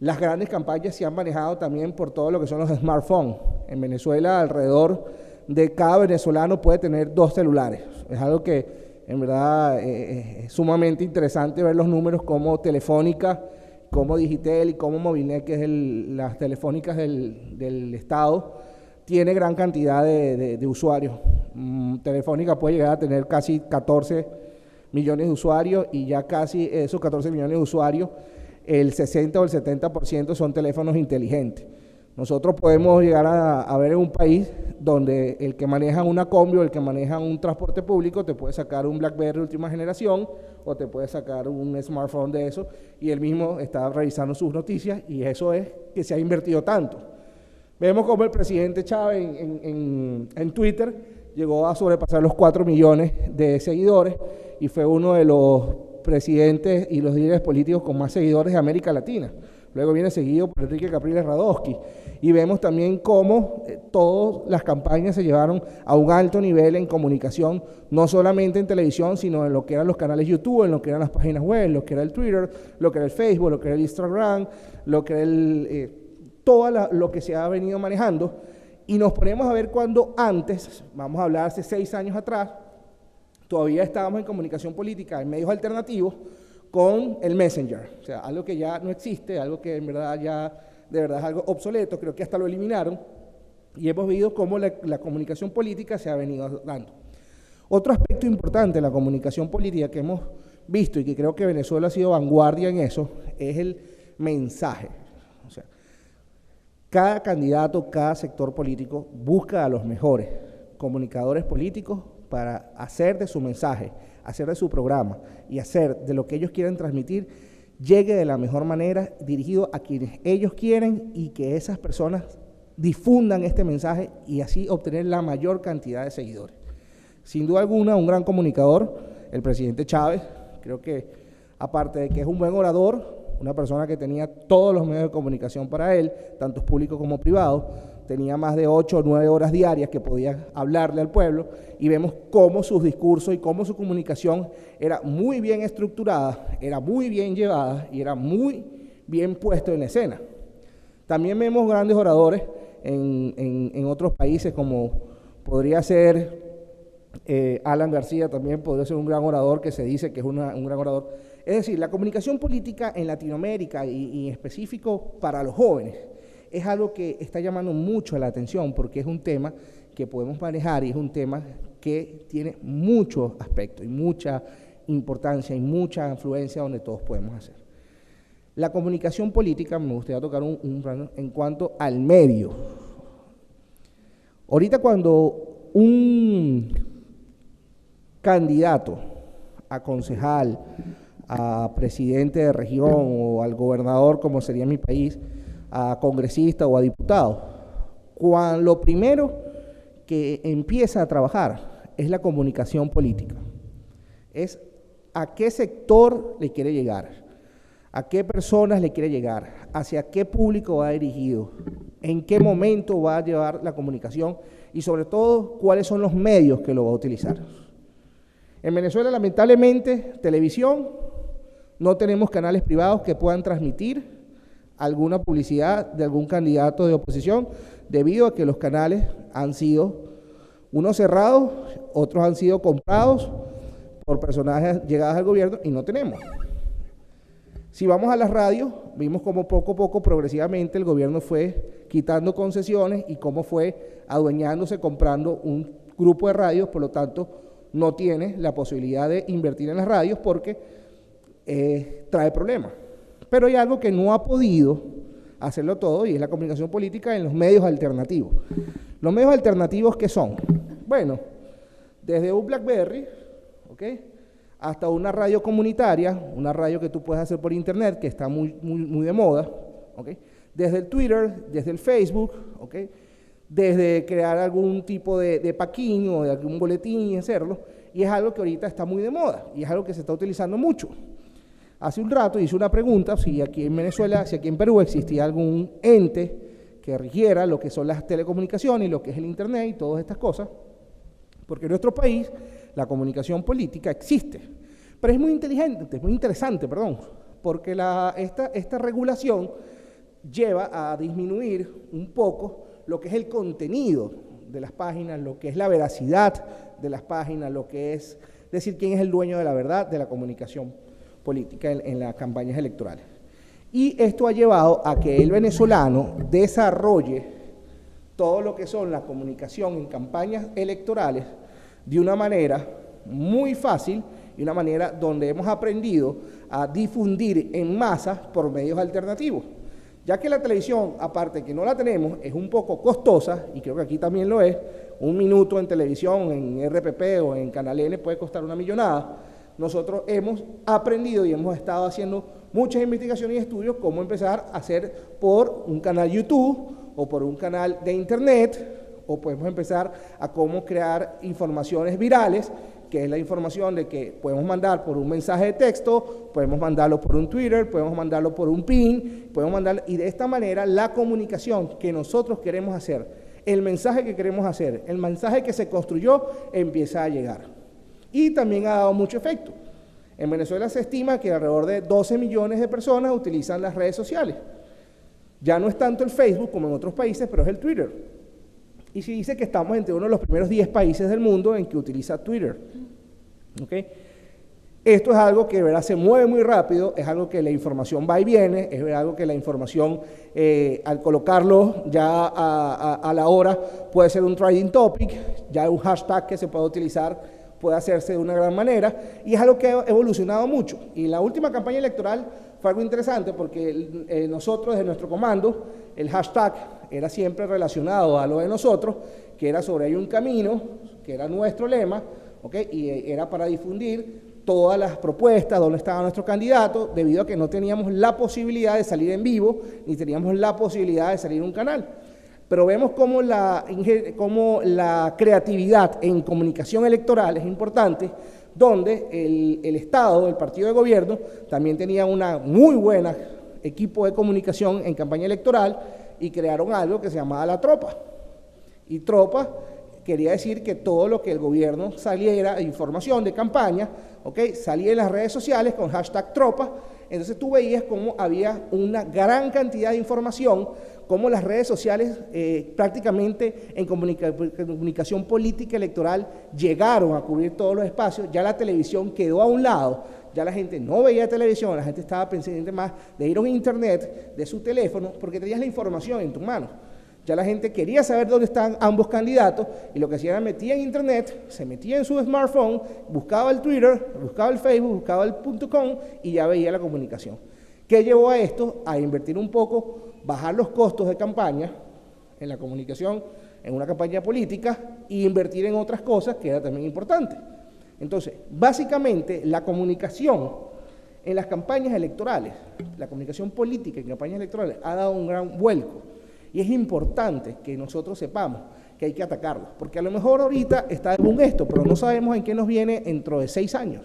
las grandes campañas se han manejado también por todo lo que son los smartphones. En Venezuela alrededor de cada venezolano puede tener 2 celulares. Es algo que en verdad es sumamente interesante ver los números como Telefónica, como Digitel y como Movilnet, que es las telefónicas del Estado, tiene gran cantidad de usuarios. Telefónica puede llegar a tener casi 14 millones de usuarios, y ya casi esos 14 millones de usuarios, el 60 o el 70% son teléfonos inteligentes. Nosotros podemos llegar a ver en un país donde el que maneja una combi o el que maneja un transporte público te puede sacar un BlackBerry última generación o te puede sacar un smartphone de eso, y él mismo está revisando sus noticias, y eso es que se ha invertido tanto. Vemos como el presidente Chávez en Twitter llegó a sobrepasar los 4 millones de seguidores y fue uno de los presidentes y los líderes políticos con más seguidores de América Latina. Luego viene seguido por Enrique Capriles Radosky, y vemos también cómo todas las campañas se llevaron a un alto nivel en comunicación, no solamente en televisión, sino en lo que eran los canales YouTube, en lo que eran las páginas web, lo que era el Twitter, lo que era el Facebook, lo que era el Instagram, lo que era todo lo que se ha venido manejando. Y nos ponemos a ver cuando antes, vamos a hablar hace 6 años atrás, todavía estábamos en comunicación política en medios alternativos con el Messenger, o sea, algo que ya no existe, algo que en verdad ya de verdad es algo obsoleto, creo que hasta lo eliminaron, y hemos visto cómo la comunicación política se ha venido dando. Otro aspecto importante de la comunicación política que hemos visto y que creo que Venezuela ha sido vanguardia en eso es el mensaje. O sea, cada candidato, cada sector político busca a los mejores comunicadores políticos para hacer de su mensaje, hacer de su programa y hacer de lo que ellos quieren transmitir llegue de la mejor manera, dirigido a quienes ellos quieren, y que esas personas difundan este mensaje y así obtener la mayor cantidad de seguidores. Sin duda alguna, un gran comunicador, el presidente Chávez. Creo que aparte de que es un buen orador, una persona que tenía todos los medios de comunicación para él, tanto públicos como privados, tenía más de 8 o 9 horas diarias que podía hablarle al pueblo, y vemos cómo sus discursos y cómo su comunicación era muy bien estructurada, era muy bien llevada y era muy bien puesto en escena. También vemos grandes oradores en otros países, como podría ser Alan García, también podría ser un gran orador, que se dice que es un gran orador. Es decir, la comunicación política en Latinoamérica y en específico para los jóvenes es algo que está llamando mucho la atención, porque es un tema que podemos manejar y es un tema que tiene muchos aspectos y mucha importancia y mucha influencia donde todos podemos hacer. La comunicación política, me gustaría tocar un plano en cuanto al medio. Ahorita cuando un candidato a concejal, a presidente de región o al gobernador, como sería en mi país, a congresista o a diputado, lo primero que empieza a trabajar es la comunicación política. Es a qué sector le quiere llegar, a qué personas le quiere llegar, hacia qué público va dirigido, en qué momento va a llevar la comunicación y sobre todo cuáles son los medios que lo va a utilizar. En Venezuela, lamentablemente, televisión, no tenemos canales privados que puedan transmitir alguna publicidad de algún candidato de oposición, debido a que los canales han sido unos cerrados, otros han sido comprados por personajes llegados al gobierno y no tenemos. Si vamos a las radios, vimos cómo poco a poco, progresivamente, el gobierno fue quitando concesiones y cómo fue adueñándose, comprando un grupo de radios, por lo tanto, no tiene la posibilidad de invertir en las radios porque trae problemas. Pero hay algo que no ha podido hacerlo todo y es la comunicación política en los medios alternativos. Los medios alternativos, ¿qué son? Bueno, desde un BlackBerry, ¿ok?, hasta una radio comunitaria, una radio que tú puedes hacer por internet, que está muy de moda, ¿ok?, desde el Twitter, desde el Facebook, ¿ok?, desde crear algún tipo de paquín o de algún boletín y hacerlo, y es algo que ahorita está muy de moda, y es algo que se está utilizando mucho. Hace un rato hice una pregunta, si aquí en Venezuela, si aquí en Perú existía algún ente que rigiera lo que son las telecomunicaciones y lo que es el internet y todas estas cosas, porque en nuestro país la comunicación política existe, pero es muy interesante, porque esta regulación lleva a disminuir un poco lo que es el contenido de las páginas, lo que es la veracidad de las páginas, lo que es decir quién es el dueño de la verdad de la comunicación política en las campañas electorales. Y esto ha llevado a que el venezolano desarrolle todo lo que son la comunicación en campañas electorales de una manera muy fácil y una manera donde hemos aprendido a difundir en masa por medios alternativos. Ya que la televisión, aparte que no la tenemos, es un poco costosa, y creo que aquí también lo es, un minuto en televisión, en RPP o en Canal N puede costar una millonada. Nosotros hemos aprendido y hemos estado haciendo muchas investigaciones y estudios cómo empezar a hacer por un canal YouTube o por un canal de internet, o podemos empezar a cómo crear informaciones virales, que es la información de que podemos mandar por un mensaje de texto, podemos mandarlo por un Twitter, podemos mandarlo por un pin, podemos mandarlo, y de esta manera la comunicación que nosotros queremos hacer, el mensaje que queremos hacer, el mensaje que se construyó, empieza a llegar. Y también ha dado mucho efecto. En Venezuela se estima que alrededor de 12 millones de personas utilizan las redes sociales. Ya no es tanto el Facebook como en otros países, pero es el Twitter. Y se dice que estamos entre uno de los primeros 10 países del mundo en que utiliza Twitter. ¿Okay? Esto es algo que, ¿verdad?, se mueve muy rápido, es algo que la información va y viene, es algo que la información, al colocarlo ya a la hora, puede ser un trending topic, ya un hashtag que se puede utilizar, puede hacerse de una gran manera, y es algo que ha evolucionado mucho. Y la última campaña electoral fue algo interesante porque nosotros, desde nuestro comando, el hashtag era siempre relacionado a lo de nosotros, que era sobre hay un camino, que era nuestro lema, ¿okay?, y era para difundir todas las propuestas, dónde estaba nuestro candidato, debido a que no teníamos la posibilidad de salir en vivo, ni teníamos la posibilidad de salir en un canal. Pero vemos cómo la creatividad en comunicación electoral es importante, donde el Estado, el partido de gobierno, también tenía una muy buena equipo de comunicación en campaña electoral y crearon algo que se llamaba la tropa. Y tropa quería decir que todo lo que el gobierno saliera de información de campaña, ¿okay?, salía en las redes sociales con hashtag tropa. Entonces tú veías cómo había una gran cantidad de información, cómo las redes sociales prácticamente en comunicación política electoral llegaron a cubrir todos los espacios. Ya la televisión quedó a un lado, ya la gente no veía televisión, la gente estaba pendiente más de ir a un internet, de su teléfono, porque tenías la información en tus manos. Ya la gente quería saber dónde están ambos candidatos y lo que hacía era metía en internet, se metía en su smartphone, buscaba el Twitter, buscaba el Facebook, buscaba el .com y ya veía la comunicación. ¿Qué llevó a esto? A invertir un poco, bajar los costos de campaña en la comunicación, en una campaña política, e invertir en otras cosas que era también importante. Entonces, básicamente, la comunicación en las campañas electorales, la comunicación política en campañas electorales ha dado un gran vuelco. Y es importante que nosotros sepamos que hay que atacarlo, porque a lo mejor ahorita está de boom esto, pero no sabemos en qué nos viene dentro de 6 años.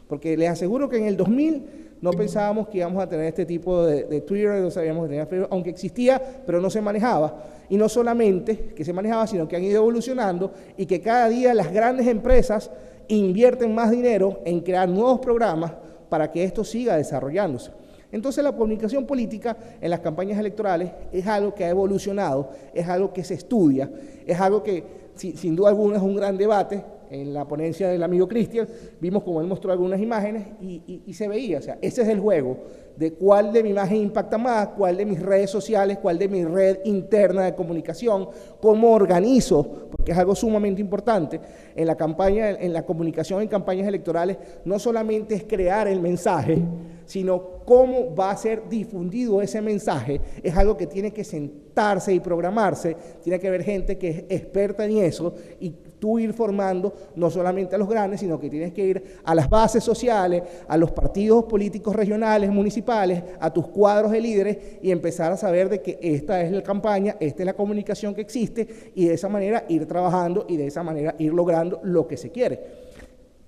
Porque les aseguro que en el 2000 no pensábamos que íbamos a tener este tipo de Twitter, no sabíamos que tenía Facebook, aunque existía, pero no se manejaba. Y no solamente que se manejaba, sino que han ido evolucionando y que cada día las grandes empresas invierten más dinero en crear nuevos programas para que esto siga desarrollándose. Entonces la comunicación política en las campañas electorales es algo que ha evolucionado, es algo que se estudia, es algo que sin duda alguna es un gran debate. En la ponencia del amigo Cristian vimos como él mostró algunas imágenes y se veía, o sea, ese es el juego de cuál de mi imagen impacta más, cuál de mis redes sociales, cuál de mi red interna de comunicación, cómo organizo, porque es algo sumamente importante en la campaña, en la comunicación en campañas electorales, no solamente es crear el mensaje, sino cómo va a ser difundido ese mensaje, es algo que tiene que sentarse y programarse, tiene que haber gente que es experta en eso y tú ir formando no solamente a los grandes, sino que tienes que ir a las bases sociales, a los partidos políticos regionales, municipales, a tus cuadros de líderes y empezar a saber de que esta es la campaña, esta es la comunicación que existe y de esa manera ir trabajando y de esa manera ir logrando lo que se quiere.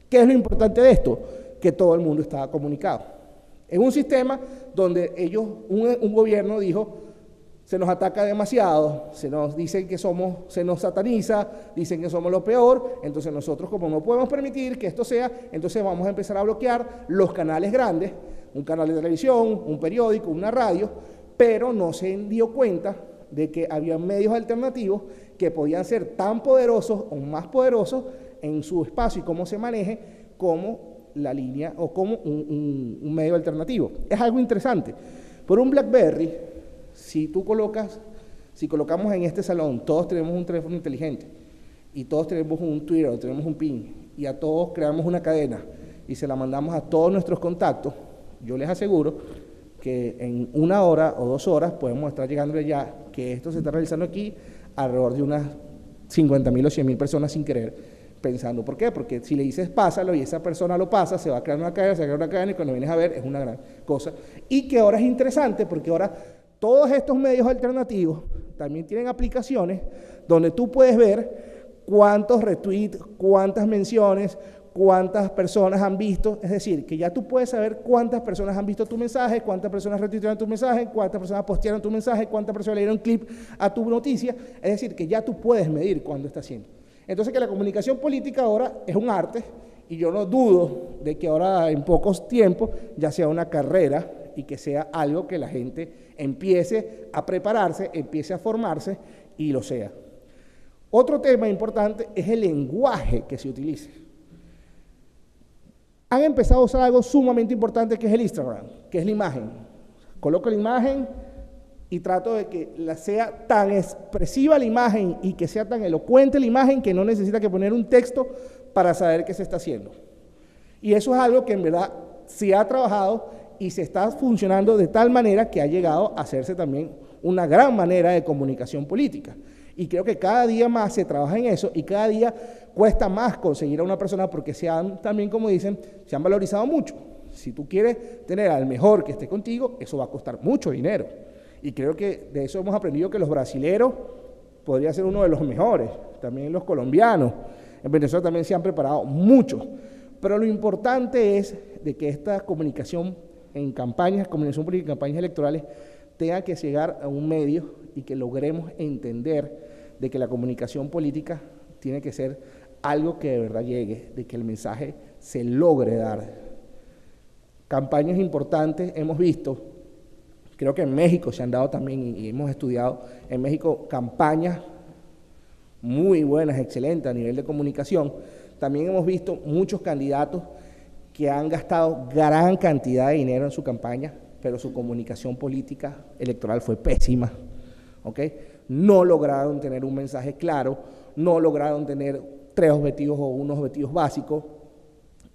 ¿Qué es lo importante de esto? Que todo el mundo estaba comunicado. En un sistema donde un gobierno dijo, se nos ataca demasiado, se nos dice que se nos sataniza, dicen que somos lo peor, entonces nosotros como no podemos permitir que esto sea, entonces vamos a empezar a bloquear los canales grandes, un canal de televisión, un periódico, una radio, pero no se dio cuenta de que había medios alternativos que podían ser tan poderosos o más poderosos en su espacio y cómo se maneje como la línea o como un medio alternativo. Es algo interesante. Por un BlackBerry, si colocamos en este salón, todos tenemos un teléfono inteligente y todos tenemos un Twitter o tenemos un pin y a todos creamos una cadena y se la mandamos a todos nuestros contactos, yo les aseguro que en 1 hora o 2 horas podemos estar llegando ya que esto se está realizando aquí alrededor de unas 50.000 o 100.000 personas sin querer. Pensando, ¿por qué? Porque si le dices pásalo y esa persona lo pasa, se va a crear una cadena, y cuando vienes a ver es una gran cosa. Y que ahora es interesante porque ahora todos estos medios alternativos también tienen aplicaciones donde tú puedes ver cuántos retweets, cuántas menciones, cuántas personas han visto, es decir, que ya tú puedes saber cuántas personas han visto tu mensaje, cuántas personas retuitearon tu mensaje, cuántas personas postearon tu mensaje, cuántas personas le dieron clip a tu noticia, es decir, que ya tú puedes medir cuándo está haciendo. Entonces que la comunicación política ahora es un arte y yo no dudo de que ahora en pocos tiempos ya sea una carrera y que sea algo que la gente empiece a prepararse, empiece a formarse y lo sea. Otro tema importante es el lenguaje que se utilice. Han empezado a usar algo sumamente importante que es el Instagram, que es la imagen. Coloco la imagen y trato de que sea tan expresiva la imagen y que sea tan elocuente la imagen que no necesita que poner un texto para saber qué se está haciendo. Y eso es algo que en verdad se ha trabajado y se está funcionando de tal manera que ha llegado a hacerse también una gran manera de comunicación política. Y creo que cada día más se trabaja en eso y cada día cuesta más conseguir a una persona porque también, como dicen, se han valorizado mucho. Si tú quieres tener al mejor que esté contigo, eso va a costar mucho dinero. Y creo que de eso hemos aprendido que los brasileros podría ser uno de los mejores, también los colombianos. En Venezuela también se han preparado mucho. Pero lo importante es de que esta comunicación en campañas, comunicación política, campañas electorales, tenga que llegar a un medio y que logremos entender de que la comunicación política tiene que ser algo que de verdad llegue, de que el mensaje se logre dar. Campañas importantes hemos visto, creo que en México se han dado también y hemos estudiado en México campañas muy buenas, excelentes a nivel de comunicación. También hemos visto muchos candidatos que han gastado gran cantidad de dinero en su campaña, pero su comunicación política electoral fue pésima, ¿ok? No lograron tener un mensaje claro, no lograron tener 3 objetivos o unos objetivos básicos.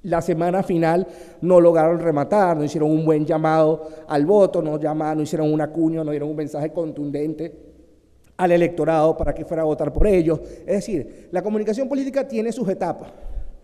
La semana final no lograron rematar, no hicieron un buen llamado al voto, no hicieron una cuña, no dieron un mensaje contundente al electorado para que fuera a votar por ellos. Es decir, la comunicación política tiene sus etapas.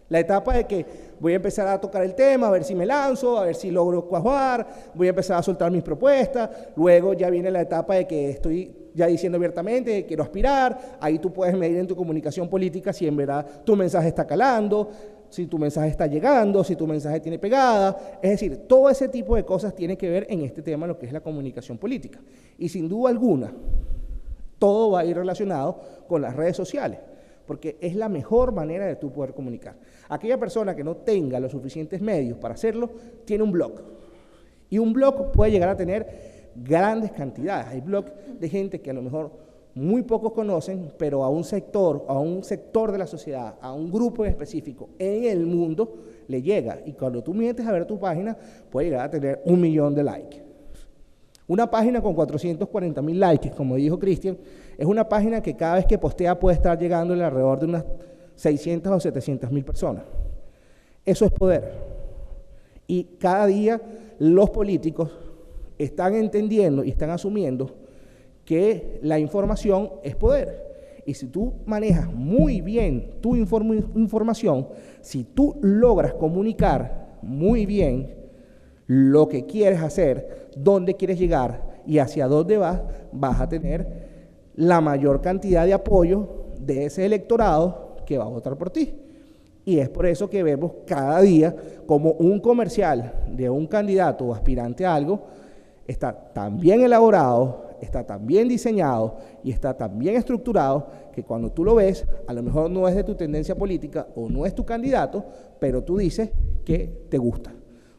La etapa de que voy a empezar a tocar el tema, a ver si me lanzo, a ver si logro cuajar, voy a empezar a soltar mis propuestas. Luego ya viene la etapa de que estoy ya diciendo abiertamente, quiero aspirar, ahí tú puedes medir en tu comunicación política si en verdad tu mensaje está calando, si tu mensaje está llegando, si tu mensaje tiene pegada. Es decir, todo ese tipo de cosas tiene que ver en este tema, lo que es la comunicación política. Y sin duda alguna, todo va a ir relacionado con las redes sociales, porque es la mejor manera de tú poder comunicar. Aquella persona que no tenga los suficientes medios para hacerlo, tiene un blog. Y un blog puede llegar a tener grandes cantidades. Hay blogs de gente que a lo mejor muy pocos conocen, pero a un sector de la sociedad, a un grupo en específico en el mundo, le llega. Y cuando tú metes a ver tu página, puede llegar a tener 1 millón de likes. Una página con 440,000 likes, como dijo Cristian, es una página que cada vez que postea puede estar llegando alrededor de unas 600 o 700,000 personas. Eso es poder. Y cada día los políticos están entendiendo y están asumiendo que la información es poder. Y si tú manejas muy bien tu información, si tú logras comunicar muy bien lo que quieres hacer, dónde quieres llegar y hacia dónde vas a tener la mayor cantidad de apoyo de ese electorado que va a votar por ti. Y es por eso que vemos cada día como un comercial de un candidato o aspirante a algo está tan bien elaborado, está tan bien diseñado y está tan bien estructurado que cuando tú lo ves, a lo mejor no es de tu tendencia política o no es tu candidato, pero tú dices que te gusta.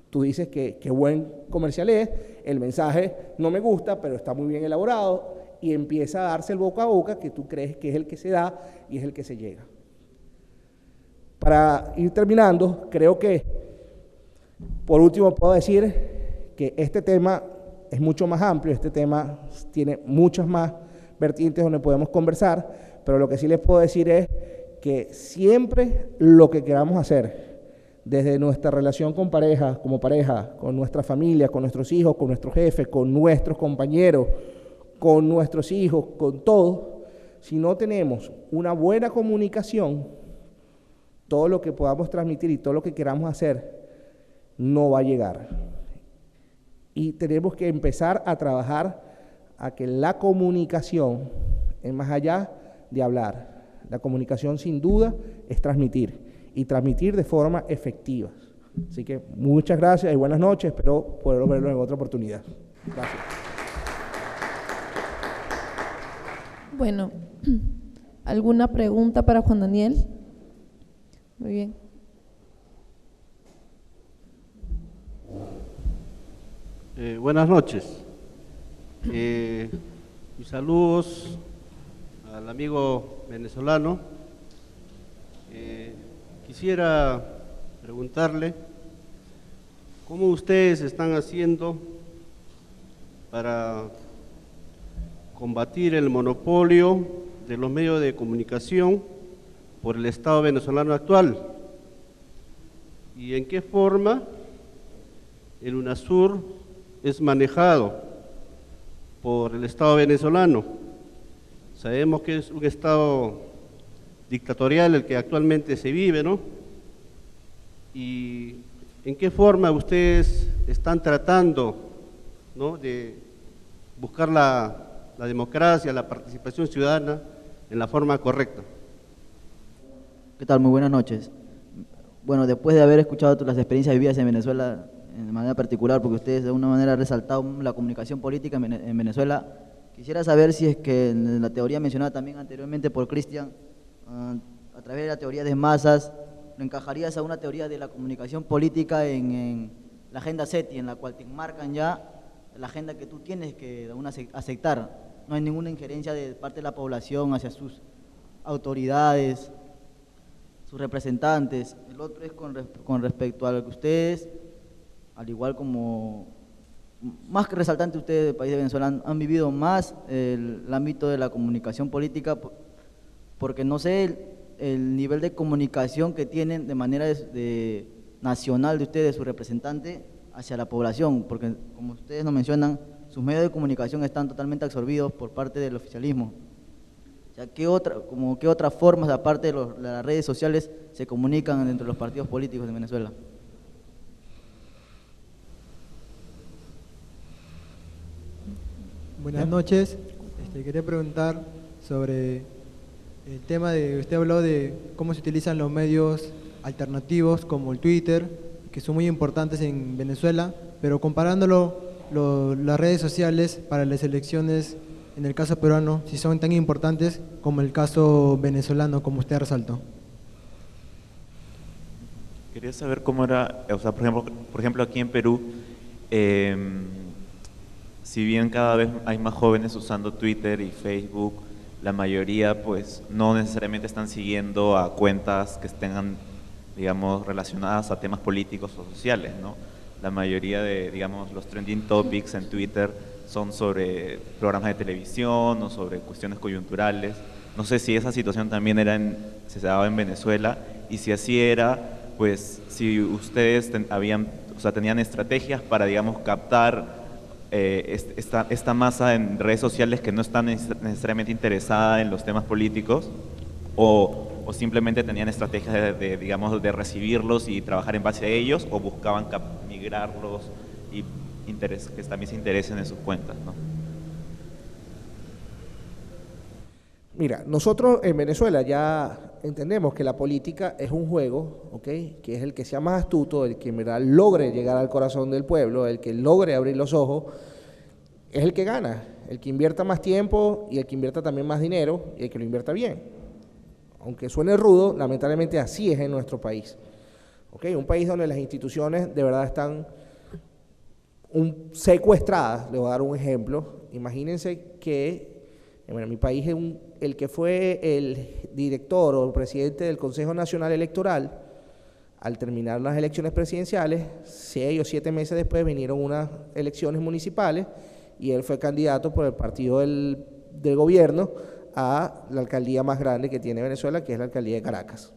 Tú dices que qué buen comercial es, el mensaje no me gusta, pero está muy bien elaborado, y empieza a darse el boca a boca que tú crees que es el que se da y es el que se llega. Para ir terminando, creo que, por último, puedo decir que este tema es mucho más amplio, este tema tiene muchas más vertientes donde podemos conversar, pero lo que sí les puedo decir es que siempre lo que queramos hacer, desde nuestra relación con pareja, como pareja, con nuestra familia, con nuestros hijos, con nuestros jefes, con nuestros compañeros, con nuestros hijos, con todos, si no tenemos una buena comunicación, todo lo que podamos transmitir y todo lo que queramos hacer no va a llegar. Y tenemos que empezar a trabajar a que la comunicación es más allá de hablar. La comunicación sin duda es transmitir, y transmitir de forma efectiva. Así que muchas gracias y buenas noches, espero poder verlo en otra oportunidad. Gracias. Bueno, ¿alguna pregunta para Juan Daniel? Muy bien. Buenas noches. Mis saludos al amigo venezolano. Quisiera preguntarle cómo ustedes están haciendo para combatir el monopolio de los medios de comunicación por el Estado venezolano actual, y en qué forma el UNASUR es manejado por el Estado venezolano. Sabemos que es un Estado dictatorial el que actualmente se vive, ¿no? Y en qué forma ustedes están tratando, ¿no?, de buscar la democracia, la participación ciudadana en la forma correcta. ¿Qué tal? Muy buenas noches. Bueno, después de haber escuchado las experiencias vividas en Venezuela, de manera particular, porque ustedes de alguna manera han resaltado la comunicación política en Venezuela, quisiera saber si es que en la teoría mencionada también anteriormente por Cristian, a través de la teoría de masas, ¿lo encajarías a una teoría de la comunicación política en la agenda SETI, en la cual te enmarcan ya la agenda que tú tienes que aceptar? No hay ninguna injerencia de parte de la población hacia sus autoridades, sus representantes. El otro es con respecto a lo que ustedes, al igual como, más que resaltante ustedes del país de Venezuela, han vivido más el ámbito de la comunicación política, porque no sé el nivel de comunicación que tienen de manera nacional de ustedes, su representante, hacia la población, porque como ustedes nos mencionan, sus medios de comunicación están totalmente absorbidos por parte del oficialismo. O sea, ¿qué otras formas, aparte de las redes sociales, se comunican dentro de los partidos políticos de Venezuela? Buenas noches. quería preguntar sobre el tema de, usted habló de cómo se utilizan los medios alternativos como el Twitter, que son muy importantes en Venezuela, pero comparándolo las redes sociales para las elecciones, en el caso peruano, si son tan importantes como el caso venezolano, como usted resaltó. Quería saber cómo era, o sea, por ejemplo aquí en Perú, si bien cada vez hay más jóvenes usando Twitter y Facebook, la mayoría pues no necesariamente están siguiendo a cuentas que tengan, digamos, relacionadas a temas políticos o sociales, ¿no? La mayoría de, digamos, los trending topics en Twitter son sobre programas de televisión o sobre cuestiones coyunturales. No sé si esa situación también se daba en Venezuela, y si así era, pues si ustedes tenían estrategias para, digamos, captar esta masa en redes sociales que no está necesariamente interesada en los temas políticos, o simplemente tenían estrategias digamos, de recibirlos y trabajar en base a ellos, o buscaban migrarlos y que también se interesen en sus cuentas, ¿no? Mira, nosotros en Venezuela ya entendemos que la política es un juego, ¿ok? Que es el que sea más astuto, el que en verdad logre llegar al corazón del pueblo, el que logre abrir los ojos, es el que gana, el que invierta más tiempo y el que invierta también más dinero y el que lo invierta bien. Aunque suene rudo, lamentablemente así es en nuestro país. ¿Ok? Un país donde las instituciones de verdad están secuestradas. Les voy a dar un ejemplo. Imagínense que en mi país el que fue el director o el presidente del Consejo Nacional Electoral, al terminar las elecciones presidenciales, 6 o 7 meses después vinieron unas elecciones municipales y él fue candidato por el partido del gobierno a la alcaldía más grande que tiene Venezuela, que es la alcaldía de Caracas.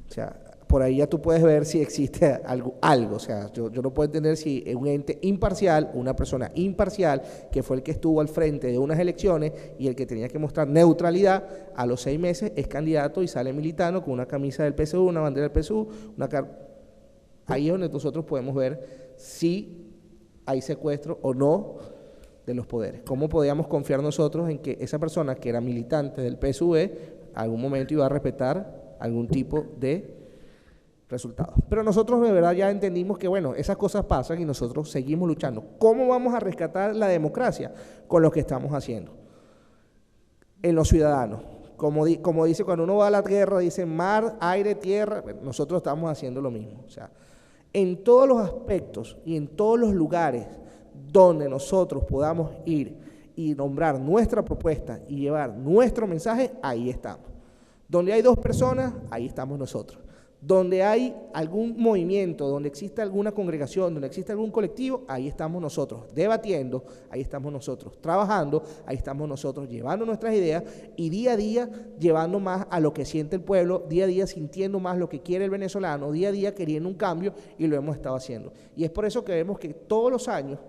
O sea, por ahí ya tú puedes ver si existe algo. O sea, yo no puedo entender si un ente imparcial, una persona imparcial, que fue el que estuvo al frente de unas elecciones y el que tenía que mostrar neutralidad, a los 6 meses es candidato y sale militando con una camisa del PSU, una bandera del PSU, ahí es donde nosotros podemos ver si hay secuestro o no de los poderes. ¿Cómo podíamos confiar nosotros en que esa persona que era militante del PSUV algún momento iba a respetar algún tipo de resultados? Pero nosotros de verdad ya entendimos que, bueno, esas cosas pasan y nosotros seguimos luchando. ¿Cómo vamos a rescatar la democracia? Con lo que estamos haciendo en los ciudadanos. Como dice, cuando uno va a la guerra, dice mar, aire, tierra. Nosotros estamos haciendo lo mismo. O sea, en todos los aspectos y en todos los lugares donde nosotros podamos ir y nombrar nuestra propuesta y llevar nuestro mensaje, ahí estamos. Donde hay 2 personas, ahí estamos nosotros. Donde hay algún movimiento, donde existe alguna congregación, donde existe algún colectivo, ahí estamos nosotros. Debatiendo, ahí estamos nosotros. Trabajando, ahí estamos nosotros. Llevando nuestras ideas y día a día llevando más a lo que siente el pueblo, día a día sintiendo más lo que quiere el venezolano, día a día queriendo un cambio, y lo hemos estado haciendo. Y es por eso que vemos que todos los años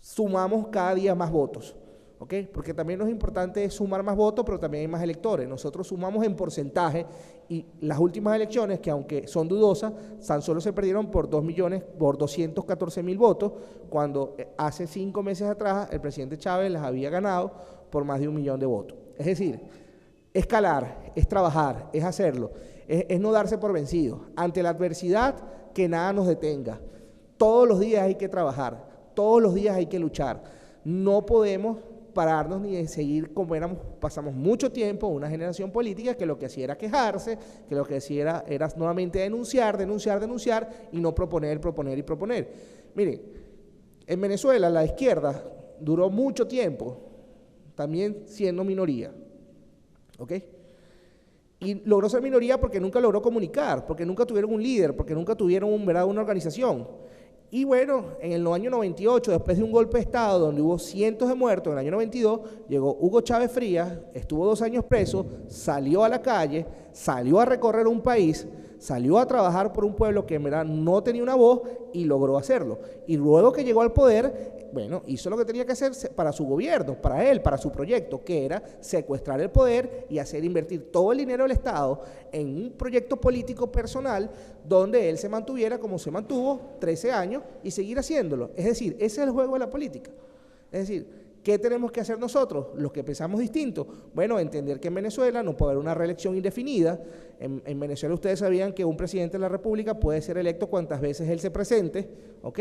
sumamos cada día más votos. ¿Ok? Porque también lo importante es sumar más votos, pero también hay más electores. Nosotros sumamos en porcentaje, y las últimas elecciones, que aunque son dudosas, tan solo se perdieron por 214.000 votos, cuando hace 5 meses atrás el presidente Chávez las había ganado por más de 1 millón de votos. Es decir, escalar, es trabajar, es hacerlo, es no darse por vencido. Ante la adversidad, que nada nos detenga. Todos los días hay que trabajar, todos los días hay que luchar. No podemos pararnos ni de seguir como éramos. Pasamos mucho tiempo una generación política que lo que hacía era quejarse, que lo que hacía era nuevamente denunciar y no proponer. Miren, en Venezuela la izquierda duró mucho tiempo también siendo minoría, ¿ok? Y logró ser minoría porque nunca logró comunicar, porque nunca tuvieron un líder, porque nunca tuvieron una organización. Y bueno, en el año 98, después de un golpe de Estado donde hubo cientos de muertos, en el año 92, llegó Hugo Chávez Frías, estuvo 2 años preso, salió a la calle, salió a recorrer un país, salió a trabajar por un pueblo que en verdad no tenía una voz y logró hacerlo. Y luego que llegó al poder, bueno, hizo lo que tenía que hacer para su gobierno, para él, para su proyecto, que era secuestrar el poder y hacer invertir todo el dinero del Estado en un proyecto político personal donde él se mantuviera como se mantuvo 13 años y seguir haciéndolo. Es decir, ese es el juego de la política. Es decir, ¿Qué tenemos que hacer nosotros, los que pensamos distinto? Bueno, entender que en Venezuela no puede haber una reelección indefinida. En Venezuela ustedes sabían que un presidente de la República puede ser electo cuantas veces él se presente, ¿ok?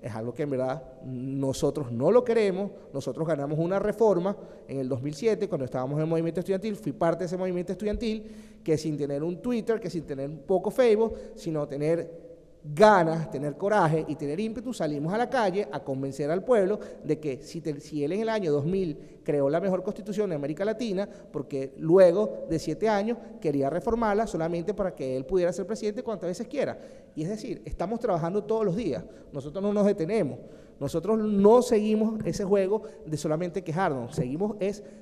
Es algo que en verdad nosotros no lo queremos. Nosotros ganamos una reforma en el 2007 cuando estábamos en el movimiento estudiantil, fui parte de ese movimiento estudiantil, que sin tener un Twitter, que sin tener un poco Facebook, sino tener ganas, tener coraje y tener ímpetu, salimos a la calle a convencer al pueblo de que si él en el año 2000 creó la mejor constitución de América Latina, porque luego de 7 años quería reformarla solamente para que él pudiera ser presidente cuantas veces quiera. Y es decir, estamos trabajando todos los días, nosotros no nos detenemos, nosotros no seguimos ese juego de solamente quejarnos, seguimos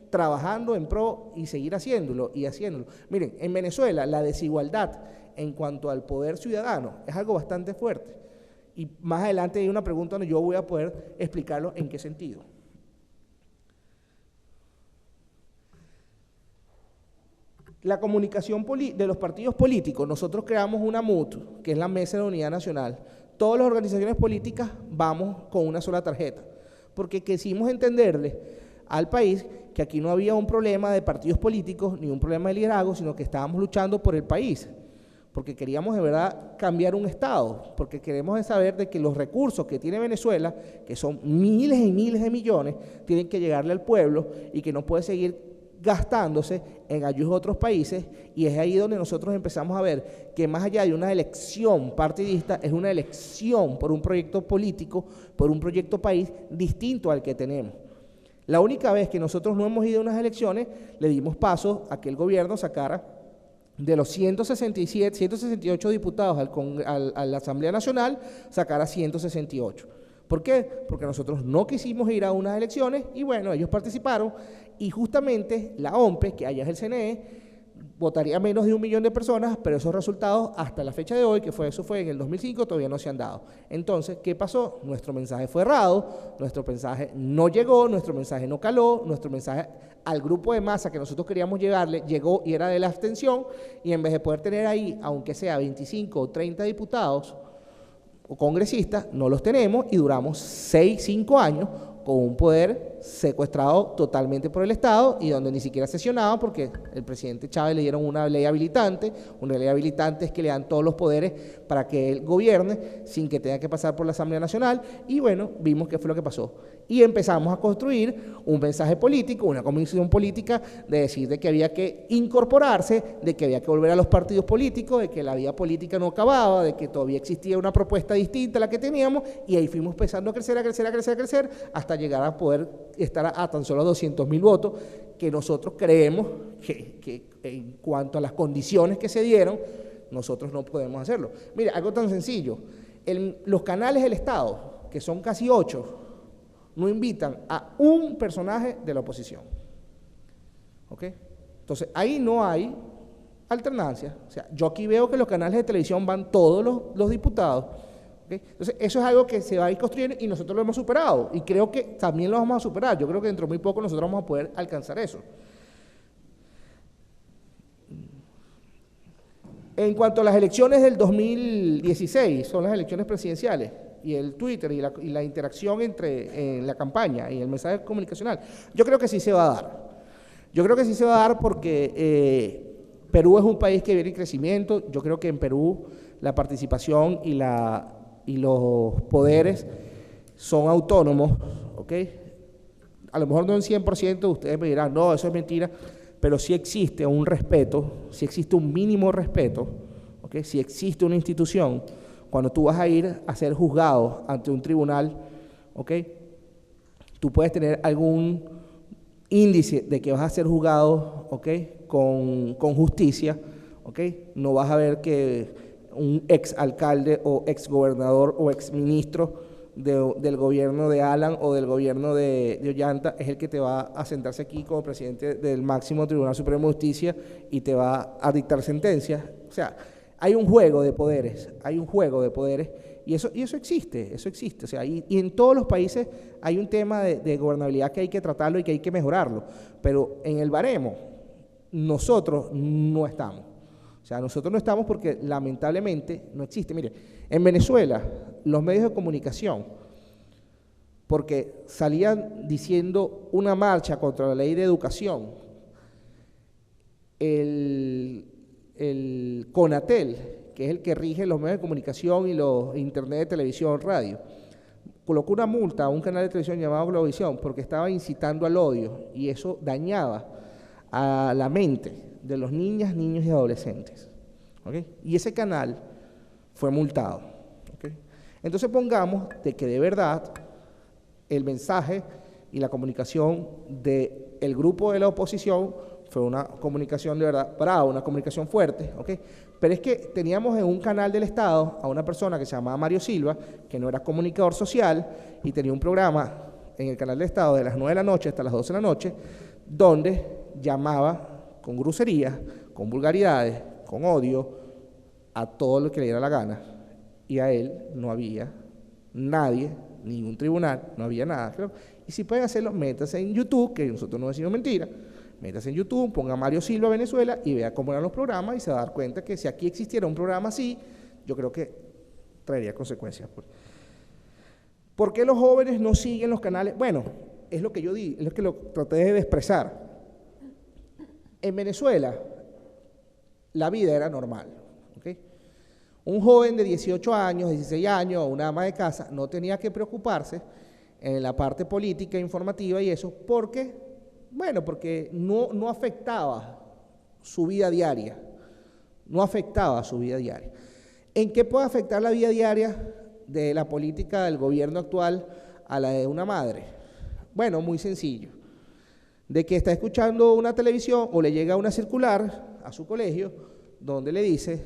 trabajando en pro y seguir haciéndolo y haciéndolo. Miren, en Venezuela la desigualdad en cuanto al poder ciudadano es algo bastante fuerte. Y más adelante hay una pregunta donde yo voy a poder explicarlo en qué sentido. La comunicación de los partidos políticos, nosotros creamos una MUT, que es la Mesa de Unidad Nacional. Todas las organizaciones políticas vamos con una sola tarjeta, porque quisimos entenderle al país que aquí no había un problema de partidos políticos, ni un problema de liderazgo, sino que estábamos luchando por el país, porque queríamos de verdad cambiar un Estado, porque queremos saber de que los recursos que tiene Venezuela, que son miles y miles de millones, tienen que llegarle al pueblo y que no puede seguir gastándose en ayuda a otros países, y es ahí donde nosotros empezamos a ver que más allá de una elección partidista, es una elección por un proyecto político, por un proyecto país distinto al que tenemos. La única vez que nosotros no hemos ido a unas elecciones, le dimos paso a que el gobierno sacara de los 168 diputados a la Asamblea Nacional, sacara 168. ¿Por qué? Porque nosotros no quisimos ir a unas elecciones y bueno, ellos participaron y justamente la OMPE, que allá es el CNE, votaría menos de 1 millón de personas, pero esos resultados hasta la fecha de hoy, eso fue en el 2005, todavía no se han dado. Entonces, ¿qué pasó? Nuestro mensaje fue errado, nuestro mensaje no llegó, nuestro mensaje no caló, nuestro mensaje al grupo de masa que nosotros queríamos llegarle, llegó y era de la abstención, y en vez de poder tener ahí, aunque sea 25 o 30 diputados o congresistas, no los tenemos y duramos 5 años con un poder secuestrado totalmente por el Estado y donde ni siquiera sesionaba porque el presidente Chávez le dieron una ley habilitante es que le dan todos los poderes para que él gobierne sin que tenga que pasar por la Asamblea Nacional y bueno, vimos qué fue lo que pasó. Y empezamos a construir un mensaje político, una comisión política de decir de que había que incorporarse, de que había que volver a los partidos políticos, de que la vida política no acababa, de que todavía existía una propuesta distinta a la que teníamos y ahí fuimos empezando a crecer hasta llegar a poder estar a tan solo 200.000 votos que nosotros creemos que en cuanto a las condiciones que se dieron, nosotros no podemos hacerlo. Mire, algo tan sencillo, los canales del Estado, que son casi 8, no invitan a un personaje de la oposición. ¿Ok? Entonces, ahí no hay alternancia. O sea, yo aquí veo que los canales de televisión van todos los diputados. ¿Okay? Entonces, eso es algo que se va a ir construyendo y nosotros lo hemos superado. Y creo que también lo vamos a superar. Yo creo que dentro de muy poco nosotros vamos a poder alcanzar eso. En cuanto a las elecciones del 2016, son las elecciones presidenciales, y el Twitter y la interacción en la campaña y el mensaje comunicacional, yo creo que sí se va a dar. Yo creo que sí se va a dar porque Perú es un país que viene en crecimiento. Yo creo que en Perú la participación y los poderes son autónomos, ¿ok? A lo mejor no en 100%, ustedes me dirán, no, eso es mentira, pero sí existe un respeto, sí existe un mínimo respeto, ¿ok? Sí existe una institución. Cuando tú vas a ir a ser juzgado ante un tribunal, ¿ok? Tú puedes tener algún índice de que vas a ser juzgado, ¿ok? Con justicia, ¿ok? No vas a ver que un ex alcalde o ex gobernador o ex ministro del gobierno de Alan o del gobierno de Ollanta es el que te va a sentarse aquí como presidente del máximo Tribunal Supremo de Justicia y te va a dictar sentencias. O sea, hay un juego de poderes, y eso existe, O sea, y en todos los países hay un tema de gobernabilidad que hay que tratarlo y que hay que mejorarlo, pero en el baremo nosotros no estamos. O sea, nosotros no estamos porque lamentablemente no existe. Mire, en Venezuela los medios de comunicación, porque salían diciendo una marcha contra la ley de educación. El CONATEL, que es el que rige los medios de comunicación y los internet, televisión, radio, colocó una multa a un canal de televisión llamado Globovisión porque estaba incitando al odio y eso dañaba a la mente de los niños y adolescentes. ¿Okay? Y ese canal fue multado. ¿Okay? Entonces pongamos de que de verdad el mensaje y la comunicación del grupo de la oposición fue una comunicación de verdad brava, una comunicación fuerte, ¿ok? Pero es que teníamos en un canal del Estado a una persona que se llamaba Mario Silva, que no era comunicador social, y tenía un programa en el canal del Estado de las 9 de la noche hasta las 12 de la noche, donde llamaba con groserías, con vulgaridades, con odio, a todo lo que le diera la gana. Y a él no había nadie, ningún tribunal, no había nada. Creo. Y si pueden hacerlo, métanse en YouTube, que nosotros no decimos mentira, métase en YouTube, ponga Mario Silva Venezuela y vea cómo eran los programas y se va a dar cuenta que si aquí existiera un programa así, yo creo que traería consecuencias. ¿Por qué los jóvenes no siguen los canales? Bueno, es lo que yo di, es lo que lo traté de expresar. En Venezuela, la vida era normal. ¿Okay? Un joven de 18 años, 16 años, o una ama de casa, no tenía que preocuparse en la parte política, informativa y eso, porque no afectaba su vida diaria. No afectaba su vida diaria. ¿En qué puede afectar la vida diaria de la política del gobierno actual a la de una madre? Bueno, muy sencillo. De que está escuchando una televisión o le llega una circular a su colegio donde le dice: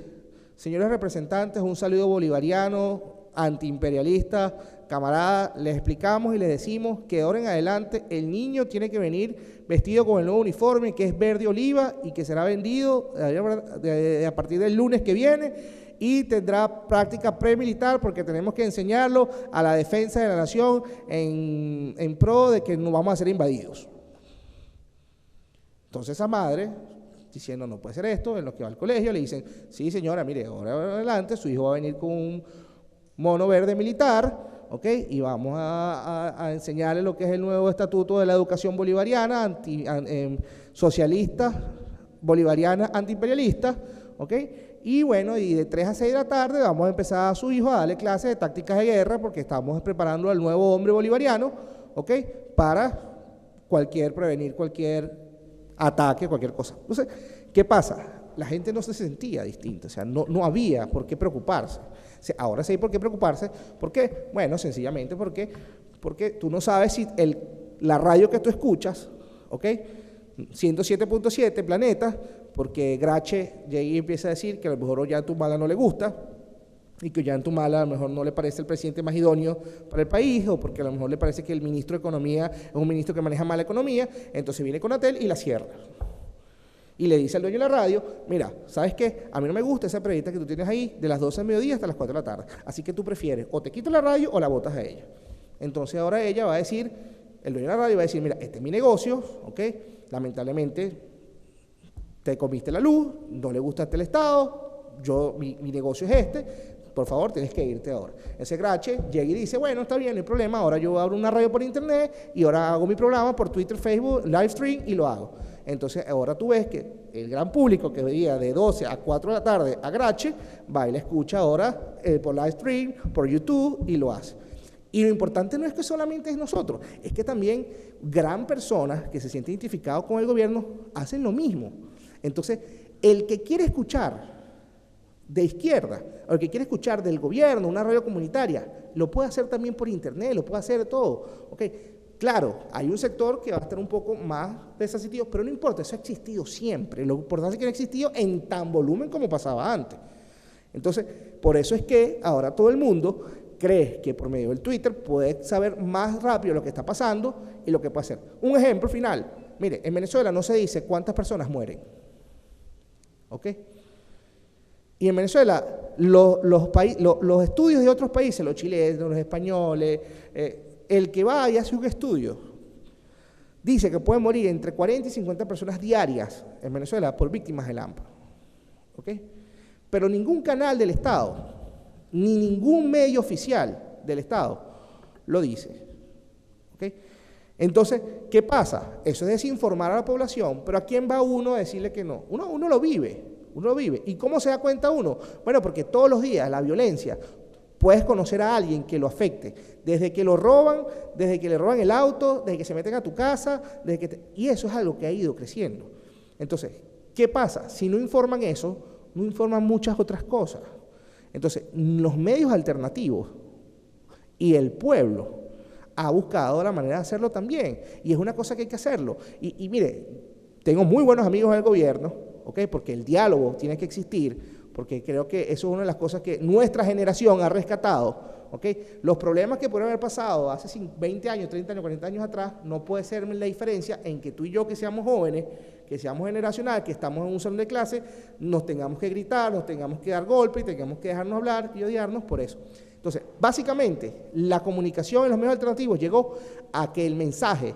señores representantes, un saludo bolivariano, antiimperialista, camarada, les explicamos y les decimos que de ahora en adelante el niño tiene que venir vestido con el nuevo uniforme que es verde oliva y que será vendido a partir del lunes que viene y tendrá práctica premilitar porque tenemos que enseñarlo a la defensa de la nación en pro de que no vamos a ser invadidos. Entonces esa madre, diciendo no puede ser esto, en lo que va al colegio, le dicen: sí señora, mire, ahora en adelante su hijo va a venir con un mono verde militar, ¿ok? Y vamos a enseñarle lo que es el nuevo estatuto de la educación bolivariana, socialista, bolivariana, antiimperialista, ¿ok? Y bueno, y de 3 a 6 de la tarde vamos a empezar a su hijo a darle clases de tácticas de guerra porque estamos preparando al nuevo hombre bolivariano, ¿ok? Para prevenir cualquier ataque, cualquier cosa. Entonces, ¿qué pasa? La gente no se sentía distinta, o sea, no había por qué preocuparse. O sea, ahora sí hay por qué preocuparse. ¿Por qué? Bueno, sencillamente porque tú no sabes si la radio que tú escuchas, ¿ok? 107.7 Planeta, porque Grache llega y empieza a decir que a lo mejor Ollanta-Humala no le gusta y que Ollanta-Humala a lo mejor no le parece el presidente más idóneo para el país, o porque a lo mejor le parece que el ministro de Economía es un ministro que maneja mal la economía, entonces viene CONATEL y la cierra. Y le dice al dueño de la radio: mira, ¿sabes qué? A mí no me gusta esa periodista que tú tienes ahí de las 12 del mediodía hasta las 4 de la tarde. Así que tú prefieres o te quito la radio o la botas a ella. Entonces ahora ella va a decir, el dueño de la radio va a decir: mira, este es mi negocio, ¿ok? Lamentablemente te comiste la luz, no le gustaste el Estado, mi negocio es este, por favor, tienes que irte ahora. Ese Grache llega y dice: bueno, está bien, no hay problema, ahora yo abro una radio por internet y ahora hago mi programa por Twitter, Facebook, live stream y lo hago. Entonces ahora tú ves que el gran público que veía de 12 a 4 de la tarde a Grache, va y le escucha ahora por live stream, por YouTube y lo hace. Y lo importante no es que solamente es nosotros, es que también gran personas que se sienten identificados con el gobierno hacen lo mismo. Entonces, el que quiere escuchar de izquierda, o el que quiere escuchar del gobierno, una radio comunitaria, lo puede hacer también por internet, lo puede hacer todo. ¿Okay? Claro, hay un sector que va a estar un poco más desasitivo, pero no importa, eso ha existido siempre. Lo importante es que no ha existido en tan volumen como pasaba antes. Entonces, por eso es que ahora todo el mundo cree que por medio del Twitter puede saber más rápido lo que está pasando y lo que puede hacer. Un ejemplo final. Mire, en Venezuela no se dice cuántas personas mueren. ¿Ok? Y en Venezuela, los estudios de otros países, los chilenos, los españoles, el que va y hace un estudio, dice que pueden morir entre 40 y 50 personas diarias en Venezuela por víctimas del AMPA. ¿Ok? Pero ningún canal del Estado, ni ningún medio oficial del Estado lo dice. ¿ok? Entonces, ¿qué pasa? Eso es desinformar a la población, pero ¿a quién va uno a decirle que no? Uno lo vive, uno lo vive. ¿Y cómo se da cuenta uno? Bueno, porque todos los días la violencia, puedes conocer a alguien que lo afecte, desde que lo roban, desde que le roban el auto, desde que se meten a tu casa, y eso es algo que ha ido creciendo. Entonces, ¿qué pasa? Si no informan eso, no informan muchas otras cosas. Entonces, los medios alternativos y el pueblo ha buscado la manera de hacerlo también, y es una cosa que hay que hacerlo. Y mire, tengo muy buenos amigos en el gobierno, ¿ok? Porque el diálogo tiene que existir, porque creo que eso es una de las cosas que nuestra generación ha rescatado, ¿ok? Los problemas que pudieron haber pasado hace 20 años, 30 años, 40 años atrás, no puede ser la diferencia en que tú y yo, que seamos jóvenes, que seamos generacional, que estamos en un salón de clase, nos tengamos que gritar, nos tengamos que dar golpes, y tengamos que dejarnos hablar y odiarnos por eso. Entonces, básicamente, la comunicación en los medios alternativos llegó a que el mensaje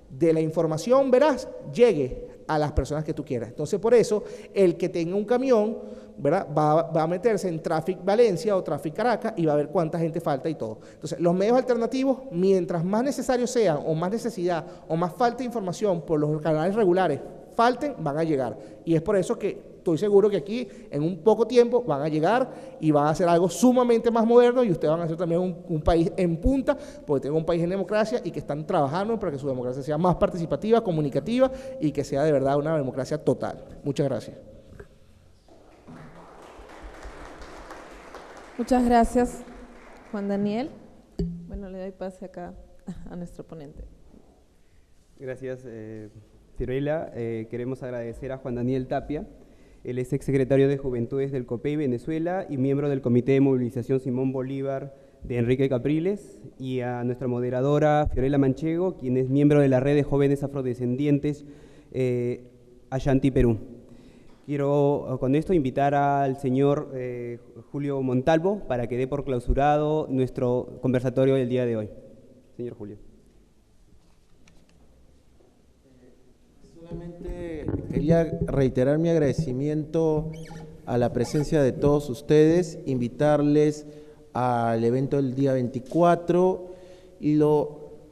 de la información veraz llegue a las personas que tú quieras. Entonces, por eso, el que tenga un camión, ¿verdad?, va a meterse en Traffic Valencia o Traffic Caracas y va a ver cuánta gente falta y todo. Entonces, los medios alternativos, mientras más necesarios sean, o más necesidad, o más falta de información por los canales regulares falten, van a llegar. Y es por eso que estoy seguro que aquí, en un poco tiempo, van a llegar y van a hacer algo sumamente más moderno, y ustedes van a ser también un país en punta, porque tengo un país en democracia y que están trabajando para que su democracia sea más participativa, comunicativa, y que sea de verdad una democracia total. Muchas gracias. Muchas gracias, Juan Daniel. Bueno, le doy pase acá a nuestro ponente. Gracias, Fiorella. Queremos agradecer a Juan Daniel Tapia. Él es exsecretario de Juventudes del COPEI Venezuela y miembro del Comité de Movilización Simón Bolívar de Enrique Capriles, y a nuestra moderadora Fiorella Manchego, quien es miembro de la Red de Jóvenes Afrodescendientes Ashanti Perú. Quiero con esto invitar al señor Julio Montalvo para que dé por clausurado nuestro conversatorio del día de hoy. Señor Julio. Solamente quería reiterar mi agradecimiento a la presencia de todos ustedes, invitarles al evento del día 24, y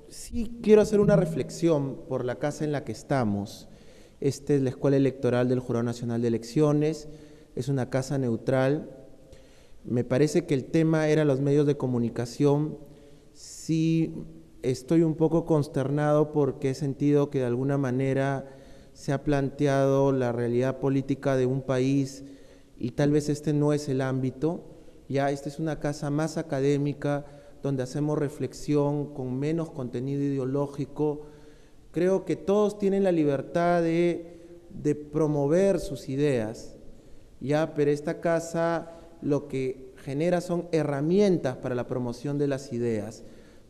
sí quiero hacer una reflexión por la casa en la que estamos. Esta es la Escuela Electoral del Jurado Nacional de Elecciones, es una casa neutral. Me parece que el tema era los medios de comunicación. Sí, estoy un poco consternado porque he sentido que de alguna manera se ha planteado la realidad política de un país, y tal vez este no es el ámbito. Ya esta es una casa más académica, donde hacemos reflexión con menos contenido ideológico. Creo que todos tienen la libertad de promover sus ideas, ya, pero esta casa lo que genera son herramientas para la promoción de las ideas,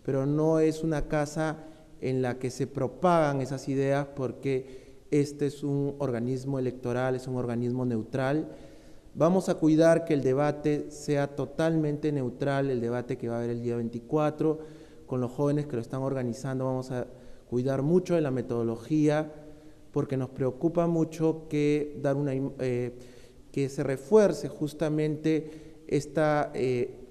pero no es una casa en la que se propagan esas ideas, porque este es un organismo electoral, es un organismo neutral. Vamos a cuidar que el debate sea totalmente neutral, el debate que va a haber el día 24, con los jóvenes que lo están organizando. Vamos a cuidar mucho de la metodología, porque nos preocupa mucho que se refuerce justamente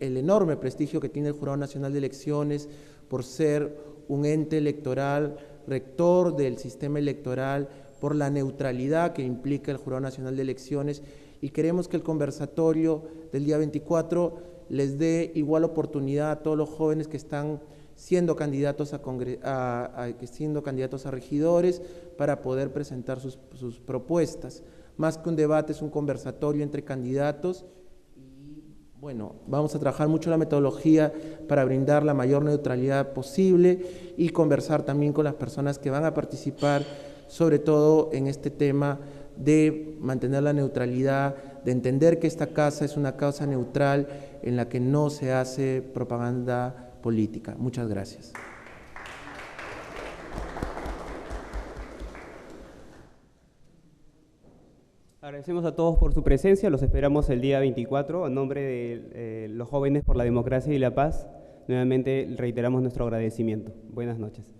el enorme prestigio que tiene el Jurado Nacional de Elecciones por ser un ente electoral, rector del sistema electoral, por la neutralidad que implica el Jurado Nacional de Elecciones, y queremos que el conversatorio del día 24 les dé igual oportunidad a todos los jóvenes que están siendo candidatos a regidores, para poder presentar sus propuestas. Más que un debate, es un conversatorio entre candidatos. Y bueno, vamos a trabajar mucho la metodología para brindar la mayor neutralidad posible, y conversar también con las personas que van a participar, sobre todo en este tema de mantener la neutralidad, de entender que esta casa es una casa neutral en la que no se hace propaganda política. Muchas gracias. Agradecemos a todos por su presencia, los esperamos el día 24. A nombre de los Jóvenes por la Democracia y la Paz, nuevamente reiteramos nuestro agradecimiento. Buenas noches.